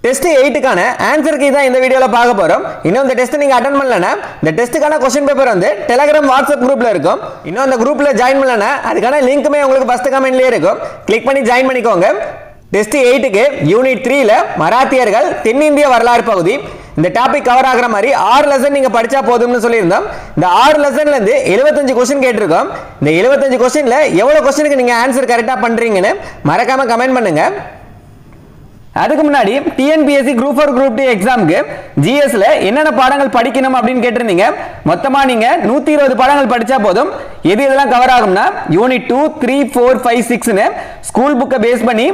Test 8க்கான answer key தான் இந்த வீடியோல பார்க்க போறோம். இன்னும் இந்த டெஸ்ட் நீங்க அட்டெண்ட் பண்ணலனா இந்த டெஸ்ட்டுக்கான क्वेश्चन பேப்பர் வந்து Telegram WhatsApp குரூப்ல இருக்கும். இன்னும் அந்த குரூப்ல ஜாயின் பண்ணலனா அதுக்கான லிங்க்மே உங்களுக்கு ஃபர்ஸ்ட் கமெண்ட்லயே இருக்கும். கிளிக் பண்ணி ஜாயின் பண்ணிக்கோங்க. டெஸ்ட் 8க்கு யூனிட் 3ல மராத்தியர்கள் தென்னிந்திய வரலாறு பகுதி இந்த டாபிக் கவர் ஆகுற மாதிரி 6 லெசன் நீங்க படிச்சா போதும்னு சொல்லியிருந்தோம். இந்த 6 லெசன்ல இருந்து 75 क्वेश्चन கேட்டிருக்கோம். இந்த 75 क्वेश्चनல எவ்வளவு क्वेश्चनக்கு நீங்க ஆன்சர் கரெக்ட்டா பண்றீங்கன்னு மறக்காம கமெண்ட் பண்ணுங்க. அதுக்கு முன்னாடி டிஎன்பிஎஸ்சி குரூப் 4 குரூப் 2 எக்ஸாமுக்கு ஜிஎஸ்ல என்னென்ன பாடங்கள் படிக்கணும் அப்படின்னு கேட்டிருந்தீங்க. மொத்தமா நீங்க 120 பாடங்கள் படிச்சா போதும். எது இதெல்லாம் கவர் ஆகும்னா யூனிட் 2, 3, 4, 5, 6னு ஸ்கூல் புக்கை பேஸ் பண்ணி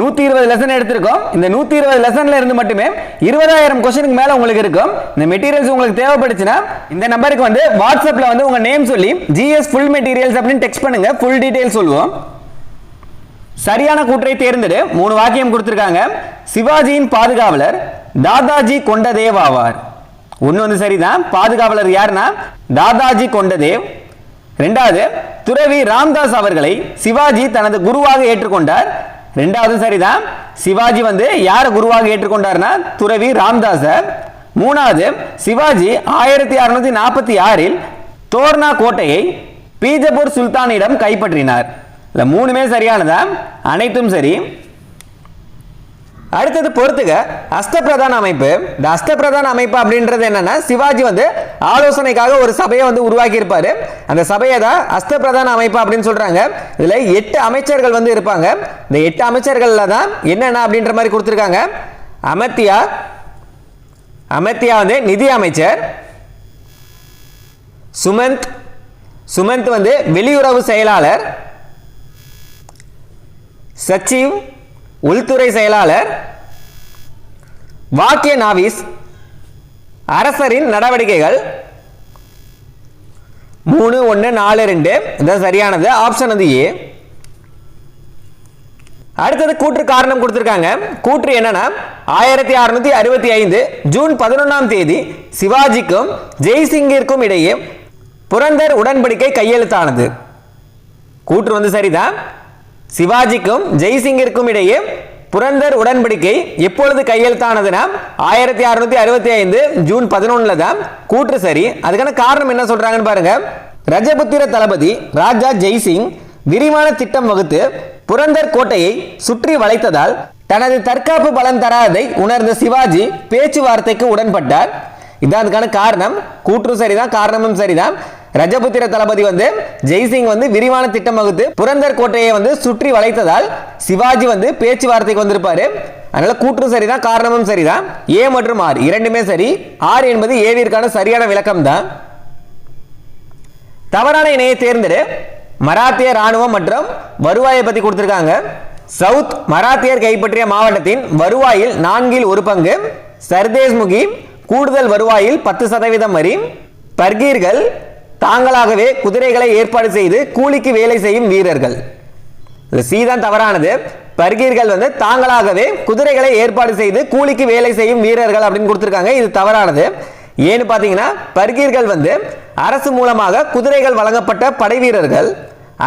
120 லெசன் எடுத்திருக்கோம். இந்த 120 லெசன்ல இருந்து மட்டுமே 20000 क्वेश्चनக்கு மேல உங்களுக்கு இருக்கும். இந்த மெட்டீரியல்ஸ் உங்களுக்கு தேவைப்படுச்சுன்னா இந்த நம்பருக்கு வந்து வாட்ஸ்அப்ல வந்து உங்க நேம் சொல்லி ஜிஎஸ் ஃபுல் மெட்டீரியல்ஸ் அப்படின்னு டெக்ஸ்ட் பண்ணுங்க. ஃபுல் டீடைல் சொல்லுவோம். சரியான கூற்றை தேர்ந்தெடு. 3 வாக்கியம் கொடுத்திருக்காங்க. சிவாஜியின் பாதுகாவலர் தாதாஜி கொண்டதேவ் ஆவார். ஒன்னு வந்து சரிதான். பாதுகாவலர் யாருன்னா தாதாஜி கொண்டதேவ். இரண்டாவது, துறவி ராம்தாஸ் அவர்களை சிவாஜி தனது குருவாக ஏற்றுக்கொண்டார். இரண்டாவது சரிதான். சிவாஜி வந்து யார குருவாக ஏற்றுக்கொண்டார்னா துறவி ராம்தாஸ். மூணாவது, சிவாஜி 1646இல் தோர்னா கோட்டையை பீஜப்பூர் சுல்தானிடம் கைப்பற்றினார். இல்ல மூணுமே சரியானதா? அனைத்தும் சரி. அடுத்தது பொறுத்துக அஷ்டபிரதான அமைப்பு. இந்த அஷ்டபிரதான அமைப்பு அப்படின்றது என்னன்னா சிவாஜி வந்து ஆலோசனைக்காக ஒரு சபையை வந்து உருவாக்கி இருப்பாரு. அந்த சபையை தான் அஷ்டபிரதான அமைப்பு அப்படின்னு சொல்றாங்க. இதுல 8 அமைச்சர்கள் வந்து இருப்பாங்க. இந்த 8 அமைச்சர்கள்ல தான் என்னென்ன அப்படின்ற மாதிரி கொடுத்திருக்காங்க. அமர்த்தியா வந்து நிதி அமைச்சர். சுமந்த் வந்து வெளியுறவு செயலாளர். சச்சிவ் உள்துறை செயலாளர். வாக்கிய நாவிஸ் அரசரின் நடவடிக்கைகள். 3, 1, 4, 2 இதுதான் சரியானது. ஆப்ஷன் வந்து ஏ. அடுத்தது கூற்று காரணம் கொடுத்திருக்காங்க. கூற்று என்னன்னா 1665 ஜூன் 11ஆம் தேதி சிவாஜிக்கும் ஜெய்சிங்கிற்கும் இடையே புரந்தர் உடன்படிக்கை கையெழுத்தானது. கூற்று வந்து சரிதான். சிவாஜிக்கும் ஜெய்சிங்கிற்கும் இடையே புரந்தர் உடன்படிக்கை எப்பொழுது கையெழுத்தானதுன்னா 1665 ஜூன் 11 தான். கூற்று சரி. அதுக்கான காரணம் என்ன சொல்றாங்கன்னு பாருங்க. ரஜபுத்திர தளபதி ராஜா ஜெய்சிங் விரிவான திட்டம் வகுத்து புரந்தர் கோட்டையை சுற்றி வளைத்ததால் தனது தற்காப்பு பலன் தராதை உணர்ந்த சிவாஜி பேச்சுவார்த்தைக்கு உடன்பட்டார். இதான் அதுக்கான காரணம். கூற்று சரிதான், காரணமும் சரிதான். ரஜபுத்திர தளபதி வந்து ஜெய்சிங் வந்து விரிவான திட்டம் வகுத்து புரந்தர் கோட்டையை வந்து சுற்றி வளைத்ததால் சிவாஜி வந்து பேச்சுவார்த்தைக்கு வந்திருப்பாரு. அதனால கூற்று சரிதான், காரணமும் சரிதான். ஏ மற்றும் ஆர் இரண்டுமே சரி. ஆர் என்பது ஏவிற்கான சரியான விளக்கம் தான். தவறான இணையை தேர்ந்தெடு. மராத்திய ராணுவம் மற்றும் வருவாயை பத்தி கொடுத்திருக்காங்க. சவுத் மராத்தியர் கைப்பற்றிய மாவட்டத்தின் வருவாயில் 4/1 சர்தேஷ்முகி கூடுதல் வருவாயில் 10% வரி. பர்கீர்கள் தாங்களாகவே குதிரைகளை ஏற்பாடு செய்து கூலிக்கு வேலை செய்யும் வீரர்கள். சி தான் தவறானது. பர்கீர்கள் வந்து தாங்களாகவே குதிரைகளை ஏற்பாடு செய்து கூலிக்கு வேலை செய்யும் வீரர்கள் அப்படின்னு கொடுத்திருக்காங்க. இது தவறானது. ஏன்னு பாத்தீங்கன்னா பர்கீர்கள் வந்து அரசு மூலமாக குதிரைகள் வழங்கப்பட்ட படை வீரர்கள்.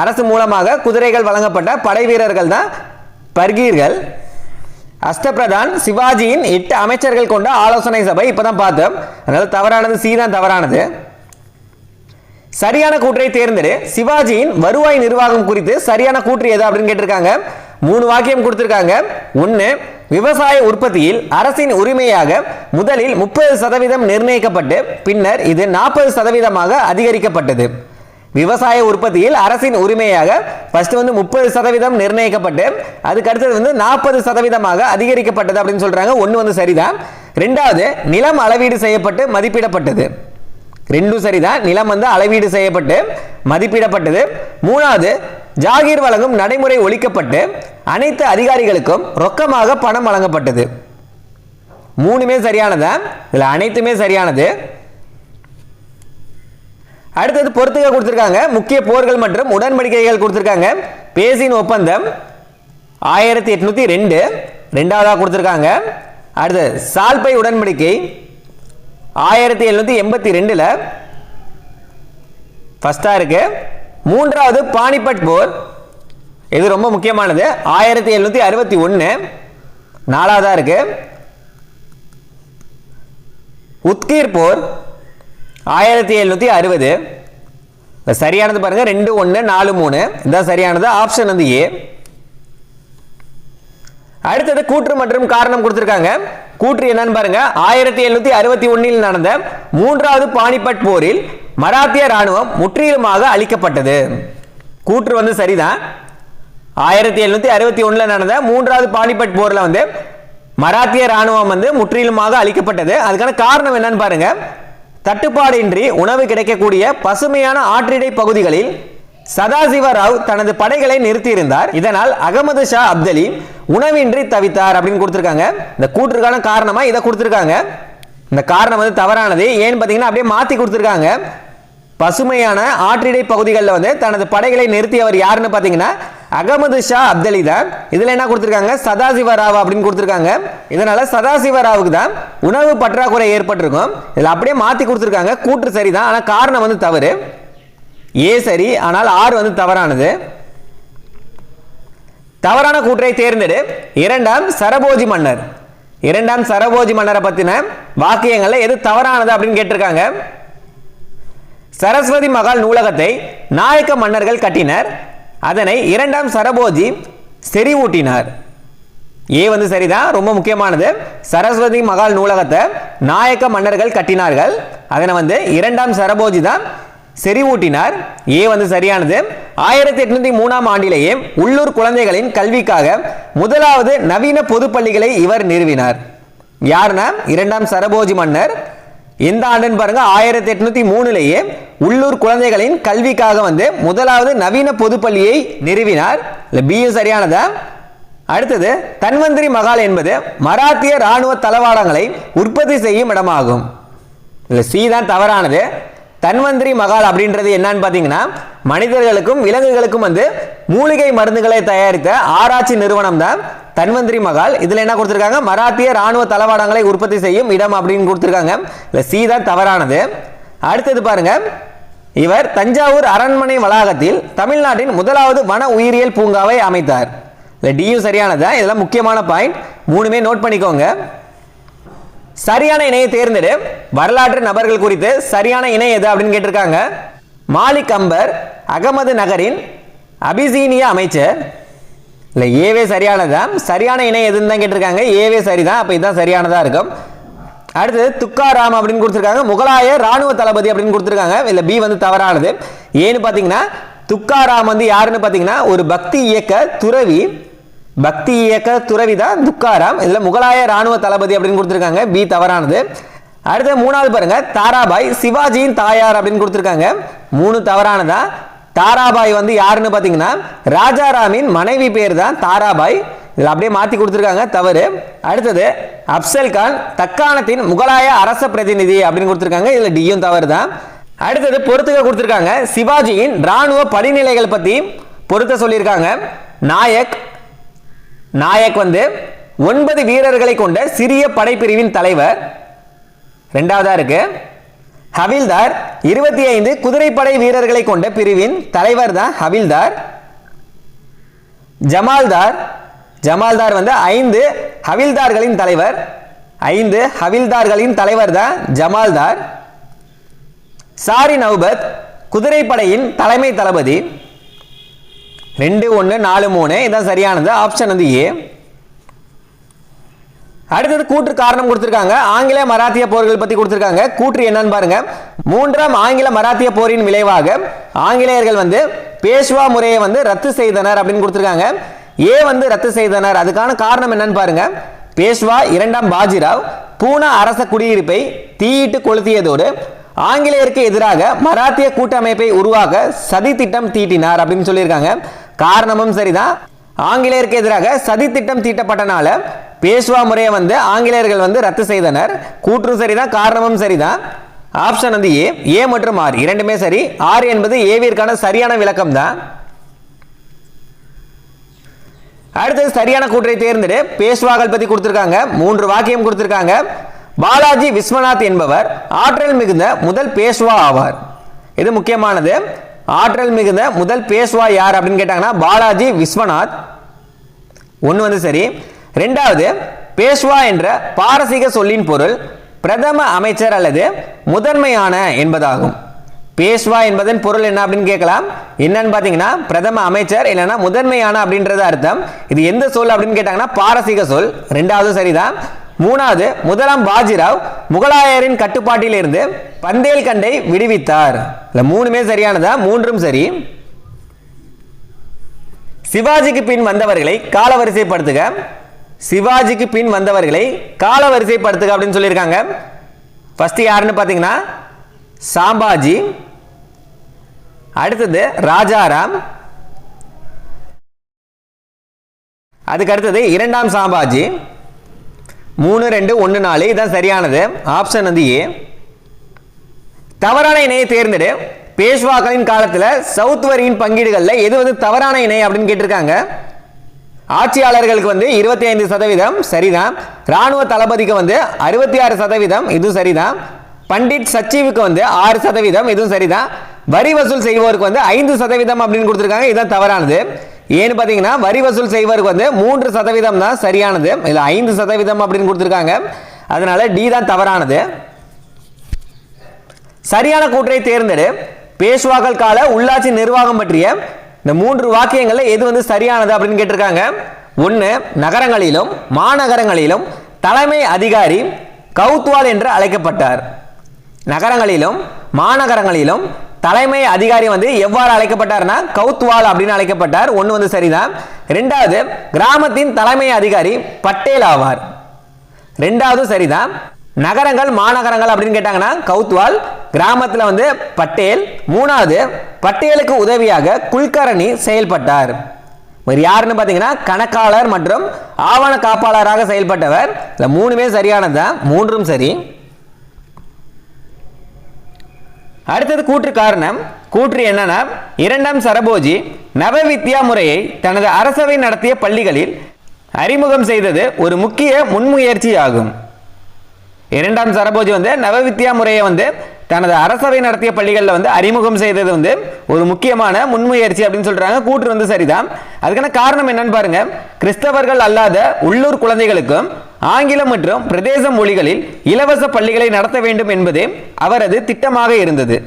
அரசு மூலமாக குதிரைகள் வழங்கப்பட்ட படை வீரர்கள் தான் பர்கீர்கள். அஷ்டபிரதான் சிவாஜியின் 8 அமைச்சர்கள் கொண்ட ஆலோசனை சபை இப்பதான் பார்த்தோம். அதனால தவறானது சி தான் தவறானது. சரியான கூற்றை தேர்ந்தெடு. சிவாஜியின் வருவாய் நிர்வாகம் குறித்து சரியான கூற்று எது அப்படின்னு கேட்டிருக்காங்க. 3 வாக்கியம் கொடுத்திருக்காங்க. 1, விவசாய உற்பத்தியில் அரசின் உரிமையாக முதலில் 30% நிர்ணயிக்கப்பட்டு பின்னர் இது 40% அதிகரிக்கப்பட்டது. விவசாய உற்பத்தியில் அரசின் உரிமையாக ஃபர்ஸ்ட் வந்து 30% நிர்ணயிக்கப்பட்டு அதுக்கு அடுத்தது வந்து 40% அதிகரிக்கப்பட்டது அப்படின்னு சொல்றாங்க. 1 வந்து சரிதான். இரண்டாவது, நிலம் அளவீடு செய்யப்பட்டு மதிப்பிடப்பட்டது. 2 சரிதான். நிலம் வந்து அளவீடு செய்யப்பட்டு மதிப்பிடப்பட்டது. மூணாவது, ஜாகீர் வழங்கும் நடைமுறை ஒழிக்கப்பட்டு அனைத்து அதிகாரிகளுக்கும் ரொக்கமாக பணம் வழங்கப்பட்டது. 3மே சரியானதா? இதுல அனைத்துமே சரியானது. அடுத்தது பொறுத்துக கொடுத்திருக்காங்க. முக்கிய போர்கள் மற்றும் உடன்படிக்கைகள் கொடுத்திருக்காங்க. பேசின் ஒப்பந்தம் 1802 இரண்டாவதா கொடுத்திருக்காங்க. அடுத்து சால்பை உடன்படிக்கை 1782 ஃபர்ஸ்டா இருக்கு. மூன்றாவது பானிபட் போர், இது ரொம்ப முக்கியமானது, 1761 நாலாவதா இருக்கு. உத்கீர் போர் 1760. சரியானது பாருங்க 2 1 4 3 இதான் சரியானது. ஆப்ஷன் வந்து ஏ. அடுத்தது கூற்று மற்றும் காரணம் கொடுத்திருக்காங்க. கூற்று என்னன்னு பாருங்க. 1761 நடந்த 3வது பானிபட் போரில் மராத்திய ராணுவம் முற்றிலுமாக அழிக்கப்பட்டது. கூற்று வந்து சரிதான். 1761 நடந்த 3வது பானிபட் போர்ல வந்து மராத்திய ராணுவம் வந்து முற்றிலுமாக அழிக்கப்பட்டது. அதுக்கான காரணம் என்னன்னு பாருங்க. தட்டுப்பாடின்றி உணவு கிடைக்கக்கூடிய பசுமையான ஆற்றிடை பகுதிகளில் சதாசிவ ராவ் தனது படைகளை நிறுத்தியிருந்தார். இதனால் அகமது ஷா அப்தலி உணவின்றி தவித்தார் அப்படின்னு கொடுத்திருக்காங்க. இந்த கூற்றுக்கான காரணமா இதை கொடுத்திருக்காங்க. இந்த காரணம் வந்து தவறானது. ஏன்னு பார்த்தீங்கன்னா அப்படியே மாத்தி கொடுத்திருக்காங்க. பசுமையான ஆற்றிடை பகுதிகளில் வந்து தனது படைகளை நிறுத்தியவர் யாருன்னு பார்த்தீங்கன்னா அகமது ஷா அப்தலி தான். இதுல என்ன கொடுத்திருக்காங்க, சதாசிவ ராவ் அப்படின்னு கொடுத்திருக்காங்க. இதனால சதாசிவ ராவுக்கு தான் உணவு பற்றாக்குறை ஏற்பட்டிருக்கும். இதில் அப்படியே மாத்தி கொடுத்திருக்காங்க. கூற்று சரிதான், ஆனால் காரணம் வந்து தவறு. ஏ சரி, ஆனால் ஆர் வந்து தவறானது. தவறான கூற்றை தேர்ந்தெடு. 2ஆம் சரபோஜி மன்னர். 2ஆம் சரபோஜி மன்னரை பத்தின வாக்கியங்கள்ல எது தவறானது அப்படின்னு கேட்டிருக்காங்க. சரஸ்வதி மகால் நூலகத்தை நாயக்க மன்னர்கள் கட்டினர். அதனை 2ஆம் சரபோஜி செறிவூட்டினார். ஏ வந்து சரிதான், ரொம்ப முக்கியமானது. சரஸ்வதி மகால் நூலகத்தை நாயக்க மன்னர்கள் கட்டினார்கள். அதனை வந்து 2ஆம் சரபோஜி தான் செறிவூட்டினார். ஏ வந்து சரியானது. 1803 ஆண்டிலேயே உள்ளூர் குழந்தைகளின் கல்விக்காக முதலாவது நவீன பொது பள்ளிகளை இவர் நிறுவினார். யாருன்னா 2ஆம் சரபோஜி மன்னர். எந்த ஆண்டுன்னு பாருங்க, 1803லேயே உள்ளூர் குழந்தைகளின் கல்விக்காக வந்து முதலாவது நவீன பொது பள்ளியை நிறுவினார். பி சரியானதா. அடுத்தது தன்வந்திரி மகால் என்பது மராத்திய ராணுவ தளவாடங்களை உற்பத்தி செய்யும் இடமாகும். சி தான் தவறானது. தன்வந்திரி மகால் அப்படின்றது என்னன்னு பார்த்தீங்கன்னா மனிதர்களுக்கும் விலங்குகளுக்கும் வந்து மூலிகை மருந்துகளை தயாரித்த ஆராய்ச்சி நிறுவனம் தான் தன்வந்திரி மகால். இதில் என்ன கொடுத்துருக்காங்க, மராத்திய ராணுவ தளவாடங்களை உற்பத்தி செய்யும் இடம் அப்படின்னு கொடுத்துருக்காங்க. இல்லை சி தான் தவறானது. அடுத்தது பாருங்க, இவர் தஞ்சாவூர் அரண்மனை வளாகத்தில் தமிழ்நாட்டின் முதலாவது வன உயிரியல் பூங்காவை அமைத்தார். இல்லை டியும் சரியானதா. இதெல்லாம் முக்கியமான பாயிண்ட், மூணுமே நோட் பண்ணிக்கோங்க. சரியான இணையை தேர்ந்தெடு. வரலாற்று நபர்கள் குறித்து சரியான இணை எது அப்படின்னு கேட்டிருக்காங்க. மாலிக் அம்பர் அகமது நகரின் அபிசீனியா அமைச்சர். இல்லை ஏவே சரியானதான். சரியான இணை எதுன்னு தான் கேட்டிருக்காங்க. ஏவே சரிதான், அப்போ இதுதான் சரியானதா இருக்கும். அடுத்தது துக்காராம் அப்படின்னு கொடுத்துருக்காங்க. முகலாய ராணுவ தளபதி அப்படின்னு கொடுத்துருக்காங்க. இல்லை பி வந்து தவறானது. ஏன்னு பார்த்தீங்கன்னா துக்காராம் வந்து யாருன்னு பார்த்தீங்கன்னா ஒரு பக்தி இயக்க துறவி. பக்தி இயக்க துறவி தான் துக்காராம். இதில் முகலாய ராணுவ தளபதி அப்படின்னு கொடுத்துருக்காங்க. பி தவறானது. அடுத்து 3வது பாருங்க, தாராபாய் சிவாஜியின் தாயார் அப்படின்னு கொடுத்துருக்காங்க. 3 தவறானதா. தாராபாய் வந்து யாருன்னு பார்த்தீங்கன்னா ராஜாராமின் மனைவி பேர் தான் தாராபாய். இதில் அப்படியே மாற்றி கொடுத்துருக்காங்க, தவறு. அடுத்தது அப்சல் கான் தக்காணத்தின் முகலாய அரச பிரதிநிதி அப்படின்னு கொடுத்துருக்காங்க. இதில் டியும் தவறு தான். அடுத்தது பொறுத்துக்க கொடுத்துருக்காங்க. சிவாஜியின் ராணுவ படிநிலைகள் பற்றி பொறுத்த சொல்லியிருக்காங்க. நாயக் வந்து 9 வீரர்களை கொண்ட சிறிய படைப்பிரிவின் தலைவர். 2வதா இருக்கு. ஹவில்தார் 25 குதிரைப்படை வீரர்களை கொண்ட பிரிவின் தலைவர் தான் ஹவில்தார். ஜமால்தார் வந்து 5 ஹவில்தார்களின் தலைவர். 5 ஹவில்தார்களின் தலைவர் தான் ஜமால்தார். சாரி நௌபத் குதிரைப்படையின் தலைமை தளபதி. 2 1 4 3 இதான் சரியானது. ஆப்ஷன் வந்து ஏ. அடுத்தது கூற்று காரணம் கொடுத்திருக்காங்க. ஆங்கில மராத்திய போர்கள் பத்தி கொடுத்திருக்காங்க. கூற்று என்னன்னு பாருங்க. 3ஆம் ஆங்கில மராத்திய போரின் விளைவாக ஆங்கிலேயர்கள் வந்து பேஷ்வா முறையை வந்து ரத்து செய்தனர் அப்படின்னு கொடுத்திருக்காங்க. ஏ வந்து ரத்து செய்தனர். அதுக்கான காரணம் என்னன்னு பாருங்க. பேஷ்வா 2ஆம் பாஜிராவ் பூனா அரச குடியிருப்பை தீயிட்டு கொளுத்தியதோடு ஆங்கிலேயருக்கு எதிராக மராத்திய கூட்டமைப்பை உருவாக்க சதி திட்டம் தீட்டினார் அப்படின்னு சொல்லியிருக்காங்க. காரணமும் சரிதான். ஆங்கிலேயருக்கு எதிராக சதி திட்டம் தீட்டப்பட்டனால பேஷ்வா முறையை வந்து ஆங்கிலேயர்கள் வந்து ரத்து செய்தனர். கூற்றும் சரிதான், காரணமும் சரிதான். ஆப்ஷன் வந்து ஏ. ஏ மற்றும் ஆர் இரண்டுமே சரி. ஆர் என்பது ஏவிற்கான சரியான விளக்கம் தான். அடுத்தது சரியான கூற்றை தேர்ந்தெடு. பேஷ்வாக்கள் பத்தி கொடுத்திருக்காங்க. 3 வாக்கியம் கொடுத்திருக்காங்க. பாலாஜி விஸ்வநாத் என்பவர் ஆற்றல் மிகுந்த முதல் பேஷ்வா ஆவார். இது முக்கியமானது. ஆற்றல் மிகுந்த முதல் பேஷ்வா யார் அப்படின்னு கேட்டாங்கன்னா பாலாஜி விஸ்வநாத். 1 வந்து சரி. 2வது பேஷ்வா என்ற பாரசீக சொல்லின் பொருள் பிரதம அமைச்சர் அல்லது முதன்மையான என்பதாகும். பேஷ்வா என்பதன் பொருள் என்ன அப்படின்னு கேட்கலாம். என்னன்னு பார்த்தீங்கன்னா பிரதம அமைச்சர் இல்லைன்னா முதன்மையான அப்படின்றது அர்த்தம். இது எந்த சொல் அப்படின்னு கேட்டாங்கன்னா பாரசீக சொல். ரெண்டாவது சரிதான். மூணாவது, முதலாம் பாஜிராவ் முகலாயரின் கட்டுப்பாட்டில் இருந்து பந்தேல்கண்டை விடுவித்தார். இல்லை மூணுமே சரியானதா? மூன்றும் சரி. சிவாஜிக்கு பின் வந்தவர்களை காலவரிசைப்படுத்துக. சிவாஜிக்கு பின் வந்தவர்களை காலவரிசைப்படுத்துக அப்படின்னு சொல்லியிருக்காங்க. ஃபர்ஸ்ட் யாருன்னு பார்த்தீங்கன்னா சாம்பாஜி, அடுத்தது ராஜாராம், அதுக்கு அடுத்தது இரண்டாம் சாம்பாஜி. 3, 2, 1, 4 இதுதான் சரியானது. ஆப்ஷன் வந்து ஏ. தவறான இணையை தேர்ந்தெடு. பேஷ்வாக்களின் காலத்தில் சவுத் வரியின் பங்கீடுகளில் எது வந்து தவறான இணை அப்படின்னு கேட்டிருக்காங்க. ஆட்சியாளர்களுக்கு வந்து 25% சரிதான். ராணுவ தளபதிக்கு வந்து 66% இதுவும் சரிதான். பண்டிட் சச்சிவுக்கு வந்து 6% இதுவும் சரிதான். வரி வசூல் செய்வோருக்கு வந்து 5% அப்படின்னு கொடுத்துருக்காங்க. இதுதான் தவறானது. ஏன்னு பார்த்தீங்கன்னா வரி வசூல் செய்வோருக்கு வந்து 3% தான் சரியானது. இதில் 5% அப்படின்னு கொடுத்துருக்காங்க. அதனால டி தான் தவறானது. சரியான கூற்றை தேர்ந்தெடு. பேஷ்வாக்கள் கால உள்ளாட்சி நிர்வாகம் பற்றிய இந்த 3 வாக்கியங்களில் எது வந்து சரியானது அப்படின்னு கேட்டிருக்காங்க. 1, நகரங்களிலும் மாநகரங்களிலும் தலைமை அதிகாரி கவுத்வால் என்று அழைக்கப்பட்டார். நகரங்களிலும் மாநகரங்களிலும் தலைமை அதிகாரி வந்து எவ்வாறு அழைக்கப்பட்டார்னா கவுத்வால் அப்படின்னு அழைக்கப்பட்டார். 1 வந்து சரிதான். ரெண்டாவது, கிராமத்தின் தலைமை அதிகாரி பட்டேல் ஆவார். ரெண்டாவது சரிதான். நகரங்கள் மாநகரங்கள் அப்படின்னு கேட்டாங்கன்னா கவுத்வால், கிராமத்தில் வந்து பட்டேல். மூணாவது, பட்டேலுக்கு உதவியாக குல்கர்னி செயல்பட்டார். யாருன்னு பார்த்தீங்கன்னா கணக்காளர் மற்றும் ஆவண காப்பாளராக செயல்பட்டவர். இல்லை மூணுமே சரியானதுதான். மூன்றும் சரி. அடுத்தது கூற்று காரணம். கூற்று என்னன்னா இரண்டாம் சரபோஜி நவவித்யா முறையை தனது அரசவை நடத்திய பள்ளிகளில் அறிமுகம் செய்தது ஒரு முக்கிய முன்முயற்சி ஆகும். இரண்டாம் சரபோஜி வந்து நவவித்யா முறையை வந்து தனது அரசவை நடத்திய பள்ளிகளில் வந்து அறிமுகம் செய்தது வந்து ஒரு முக்கியமான முன்முயற்சி அப்படின்னு சொல்றாங்க. கூற்று வந்து சரிதான். அதுக்கான காரணம் என்னன்னு பாருங்க. கிறிஸ்தவர்கள் அல்லாத உள்ளூர் குழந்தைகளுக்கும் ஆங்கிலம் மற்றும் பிரதேச மொழிகளில் இலவச பள்ளிகளை நடத்த வேண்டும் என்பதே அவரது திட்டமாக இருந்தது.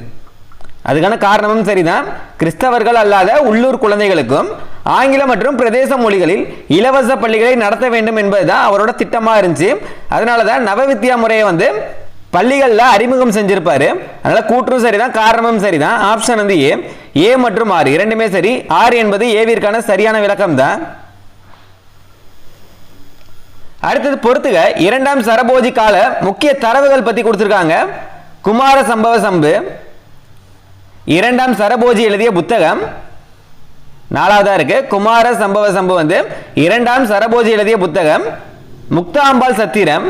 அதுக்கான காரணமும் சரிதான். கிறிஸ்தவர்கள் அல்லாத உள்ளூர் குழந்தைகளுக்கும் ஆங்கிலம் மற்றும் பிரதேச மொழிகளில் இலவச பள்ளிகளை நடத்த வேண்டும் என்பதுதான் அவரோட திட்டமாக இருந்துச்சு. அதனால தான் நவவித்யா முறையை வந்து பள்ளிகளில் அறிமுகம் செஞ்சிருப்பாரு. அதனால கூற்றும் சரிதான், காரணமும் சரிதான். ஆப்ஷன் வந்து ஏ. ஏ மற்றும் ஆர் இரண்டுமே சரி. ஆர் என்பது ஏவிற்கான சரியான விளக்கம் தான். அடுத்தது பொறுத்துக. இரண்டாம் சரபோஜி கால முக்கிய தரவுகள் பத்தி கொடுத்திருக்காங்க. குமார சம்பவ சம்பு, இரண்டாம் சரபோஜி எழுதிய புத்தகம். நாலாவதா இருக்கு குமார சம்பவ சம்பு வந்து இரண்டாம் சரபோஜி எழுதிய புத்தகம். முக்தாம்பாள் சத்திரம்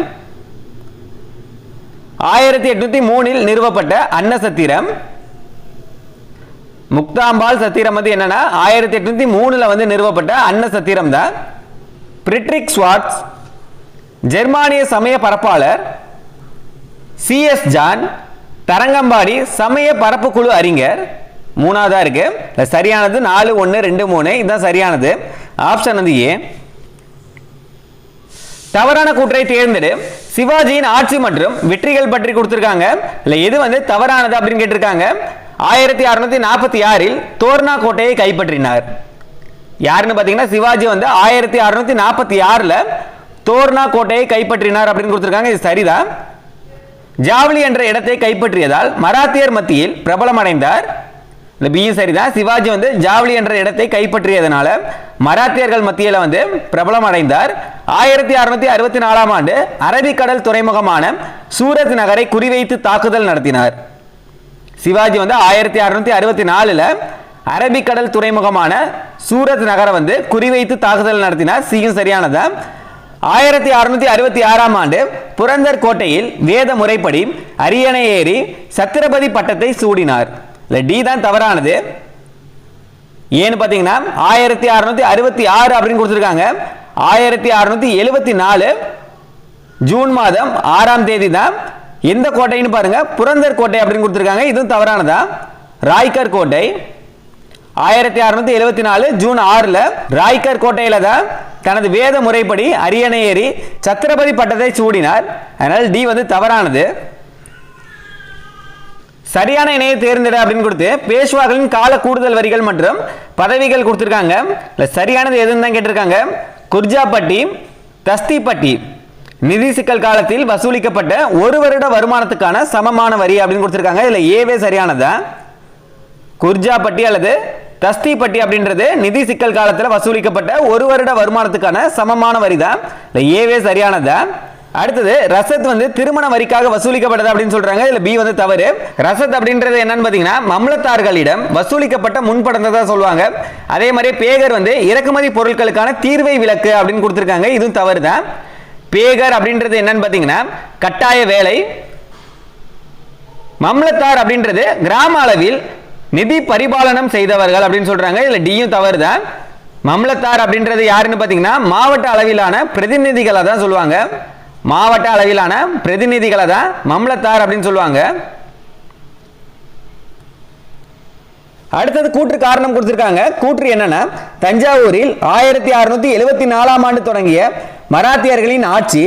1803 நிறுவப்பட்ட அன்ன சத்திரம். முக்தாம்பாள் சத்திரம் வந்து என்னன்னா 1803 வந்து நிறுவப்பட்ட அன்ன சத்திரம் தான். பிரிட்ரிக் ஸ்வார்ட்ஸ் ஜெர்மானிய சமய பரப்பாளர். CS ஜான் தரங்கம்பாடி சமய பரப்பு குழு அறிஞர். மூணாவதா இருக்கு. சரியானது 4, 1, 2, 3 இதுதான் சரியானது. ஆப்ஷன் வந்து ஏ. தவறான கூற்றை தேர்ந்தெடு. சிவாஜியின் ஆட்சி மற்றும் வெற்றிகள் பற்றி கொடுத்திருக்காங்க. இல்ல எது வந்து தவறானது அப்படின்னு கேட்டிருக்காங்க. 1646 தோர்னா கோட்டையை கைப்பற்றினார். யாருன்னு பாத்தீங்கன்னா சிவாஜி வந்து 1646 தோர்னா கோட்டையை கைப்பற்றினார் அப்படின்னு கொடுத்திருக்காங்க. இது சரிதான். ஜாவ்லி என்ற இடத்தை கைப்பற்றியதால் மராத்தியர் மத்தியில் பிரபலம் அடைந்தார். இந்த பி சரிதான். சிவாஜி வந்து ஜாவ்லி என்ற இடத்தை கைப்பற்றியதனால மராத்தியர்கள் மத்தியில் வந்து பிரபலம் அடைந்தார். 1664 ஆண்டு அரபிக்கடல் துறைமுகமான சூரத் நகரை குறிவைத்து தாக்குதல் நடத்தினார். சிவாஜி வந்து 1664 அரபிக்கடல் துறைமுகமான சூரத் நகரை வந்து குறிவைத்து தாக்குதல் நடத்தினார். சியும் சரியானதான். 1666 ஆண்டு புரந்தர் கோட்டையில் வேத முறைப்படி அரியணை ஏறி சத்திரபதி பட்டத்தை சூடினார். டி தான் தவறானது. ஏன்னு பார்த்தீங்கன்னா 1666 அப்படின்னு கொடுத்துருக்காங்க. 1674 ஜூன் மாதம் 6ஆம் தேதி தான் எந்த கோட்டைன்னு பாருங்க புரந்தர் கோட்டை அப்படின்னு கொடுத்துருக்காங்க. இதுவும் தவறானதா. ராய்கர் கோட்டை 1674 ஜூன் 6 ராய்கர் கோட்டையில தான் தனது வேத முறைப்படி அரியணை ஏறி சத்திரபதி பட்டத்தை சூடினார். அதனால் டி வந்து தவறானது. சரியான இணையை தேர்ந்தெடு அப்படின்னு கொடுத்து பேஷ்வாக்களின் கால கூடுதல் வரிகள் மற்றும் பதவிகள் கொடுத்திருக்காங்க. சரியானது எதுன்னு தான் கேட்டிருக்காங்க. குர்ஜாப்பட்டி, தஸ்திப்பட்டி நிதி சிக்கல் காலத்தில் வசூலிக்கப்பட்ட ஒரு வருட வருமானத்துக்கான சமமான வரி அப்படின்னு கொடுத்திருக்காங்க. இதுல ஏவே சரியானதா. குர்ஜாப்பட்டி அல்லது தஸ்திப்பட்டி அப்படின்றது நிதி சிக்கல் காலத்தில் வசூலிக்கப்பட்ட ஒரு வருட வருமானத்துக்கான சமமான வரி தான். ஏவே சரியானதா. அடுத்தது ரசத் வந்து திருமண வரிக்காக வசூலிக்கப்பட்டது அப்படின்னு சொல்றாங்க. இதுல பி வந்து தவறு. ரசத் அப்படின்றது என்னன்னு பாத்தீங்கன்னா மம்லத்தார்களிடம் வசூலிக்கப்பட்ட முன்பணத்தை சொல்லுவாங்க. அதே மாதிரி பேகர் வந்து இறக்குமதி பொருட்களுக்கான தீர்வை விலக்கு அப்படின்னு கொடுத்திருக்காங்க. இதுவும் தவறு தான். பேகர் அப்படின்றது என்னன்னு பாத்தீங்கன்னா கட்டாய வேலை. மம்லத்தார் அப்படின்றது கிராம அளவில் நிதி பரிபாலனம் செய்தவர்கள் அப்படின்னு சொல்றாங்க. இதுல டியும் தவறு தான். மம்லத்தார் அப்படின்றது யாருன்னு பாத்தீங்கன்னா மாவட்ட அளவிலான பிரதிநிதிகளை தான் சொல்லுவாங்க. மாவட்ட அளவிலான பிரதிநிதிகளை தான் மம்லத்தார் அப்படின்னு சொல்லுவாங்க. அடுத்தது கூற்று காரணம் கொடுத்திருக்காங்க. கூற்று என்னன்னா தஞ்சாவூரில் 1674 ஆண்டு தொடங்கிய மராத்தியர்களின் ஆட்சி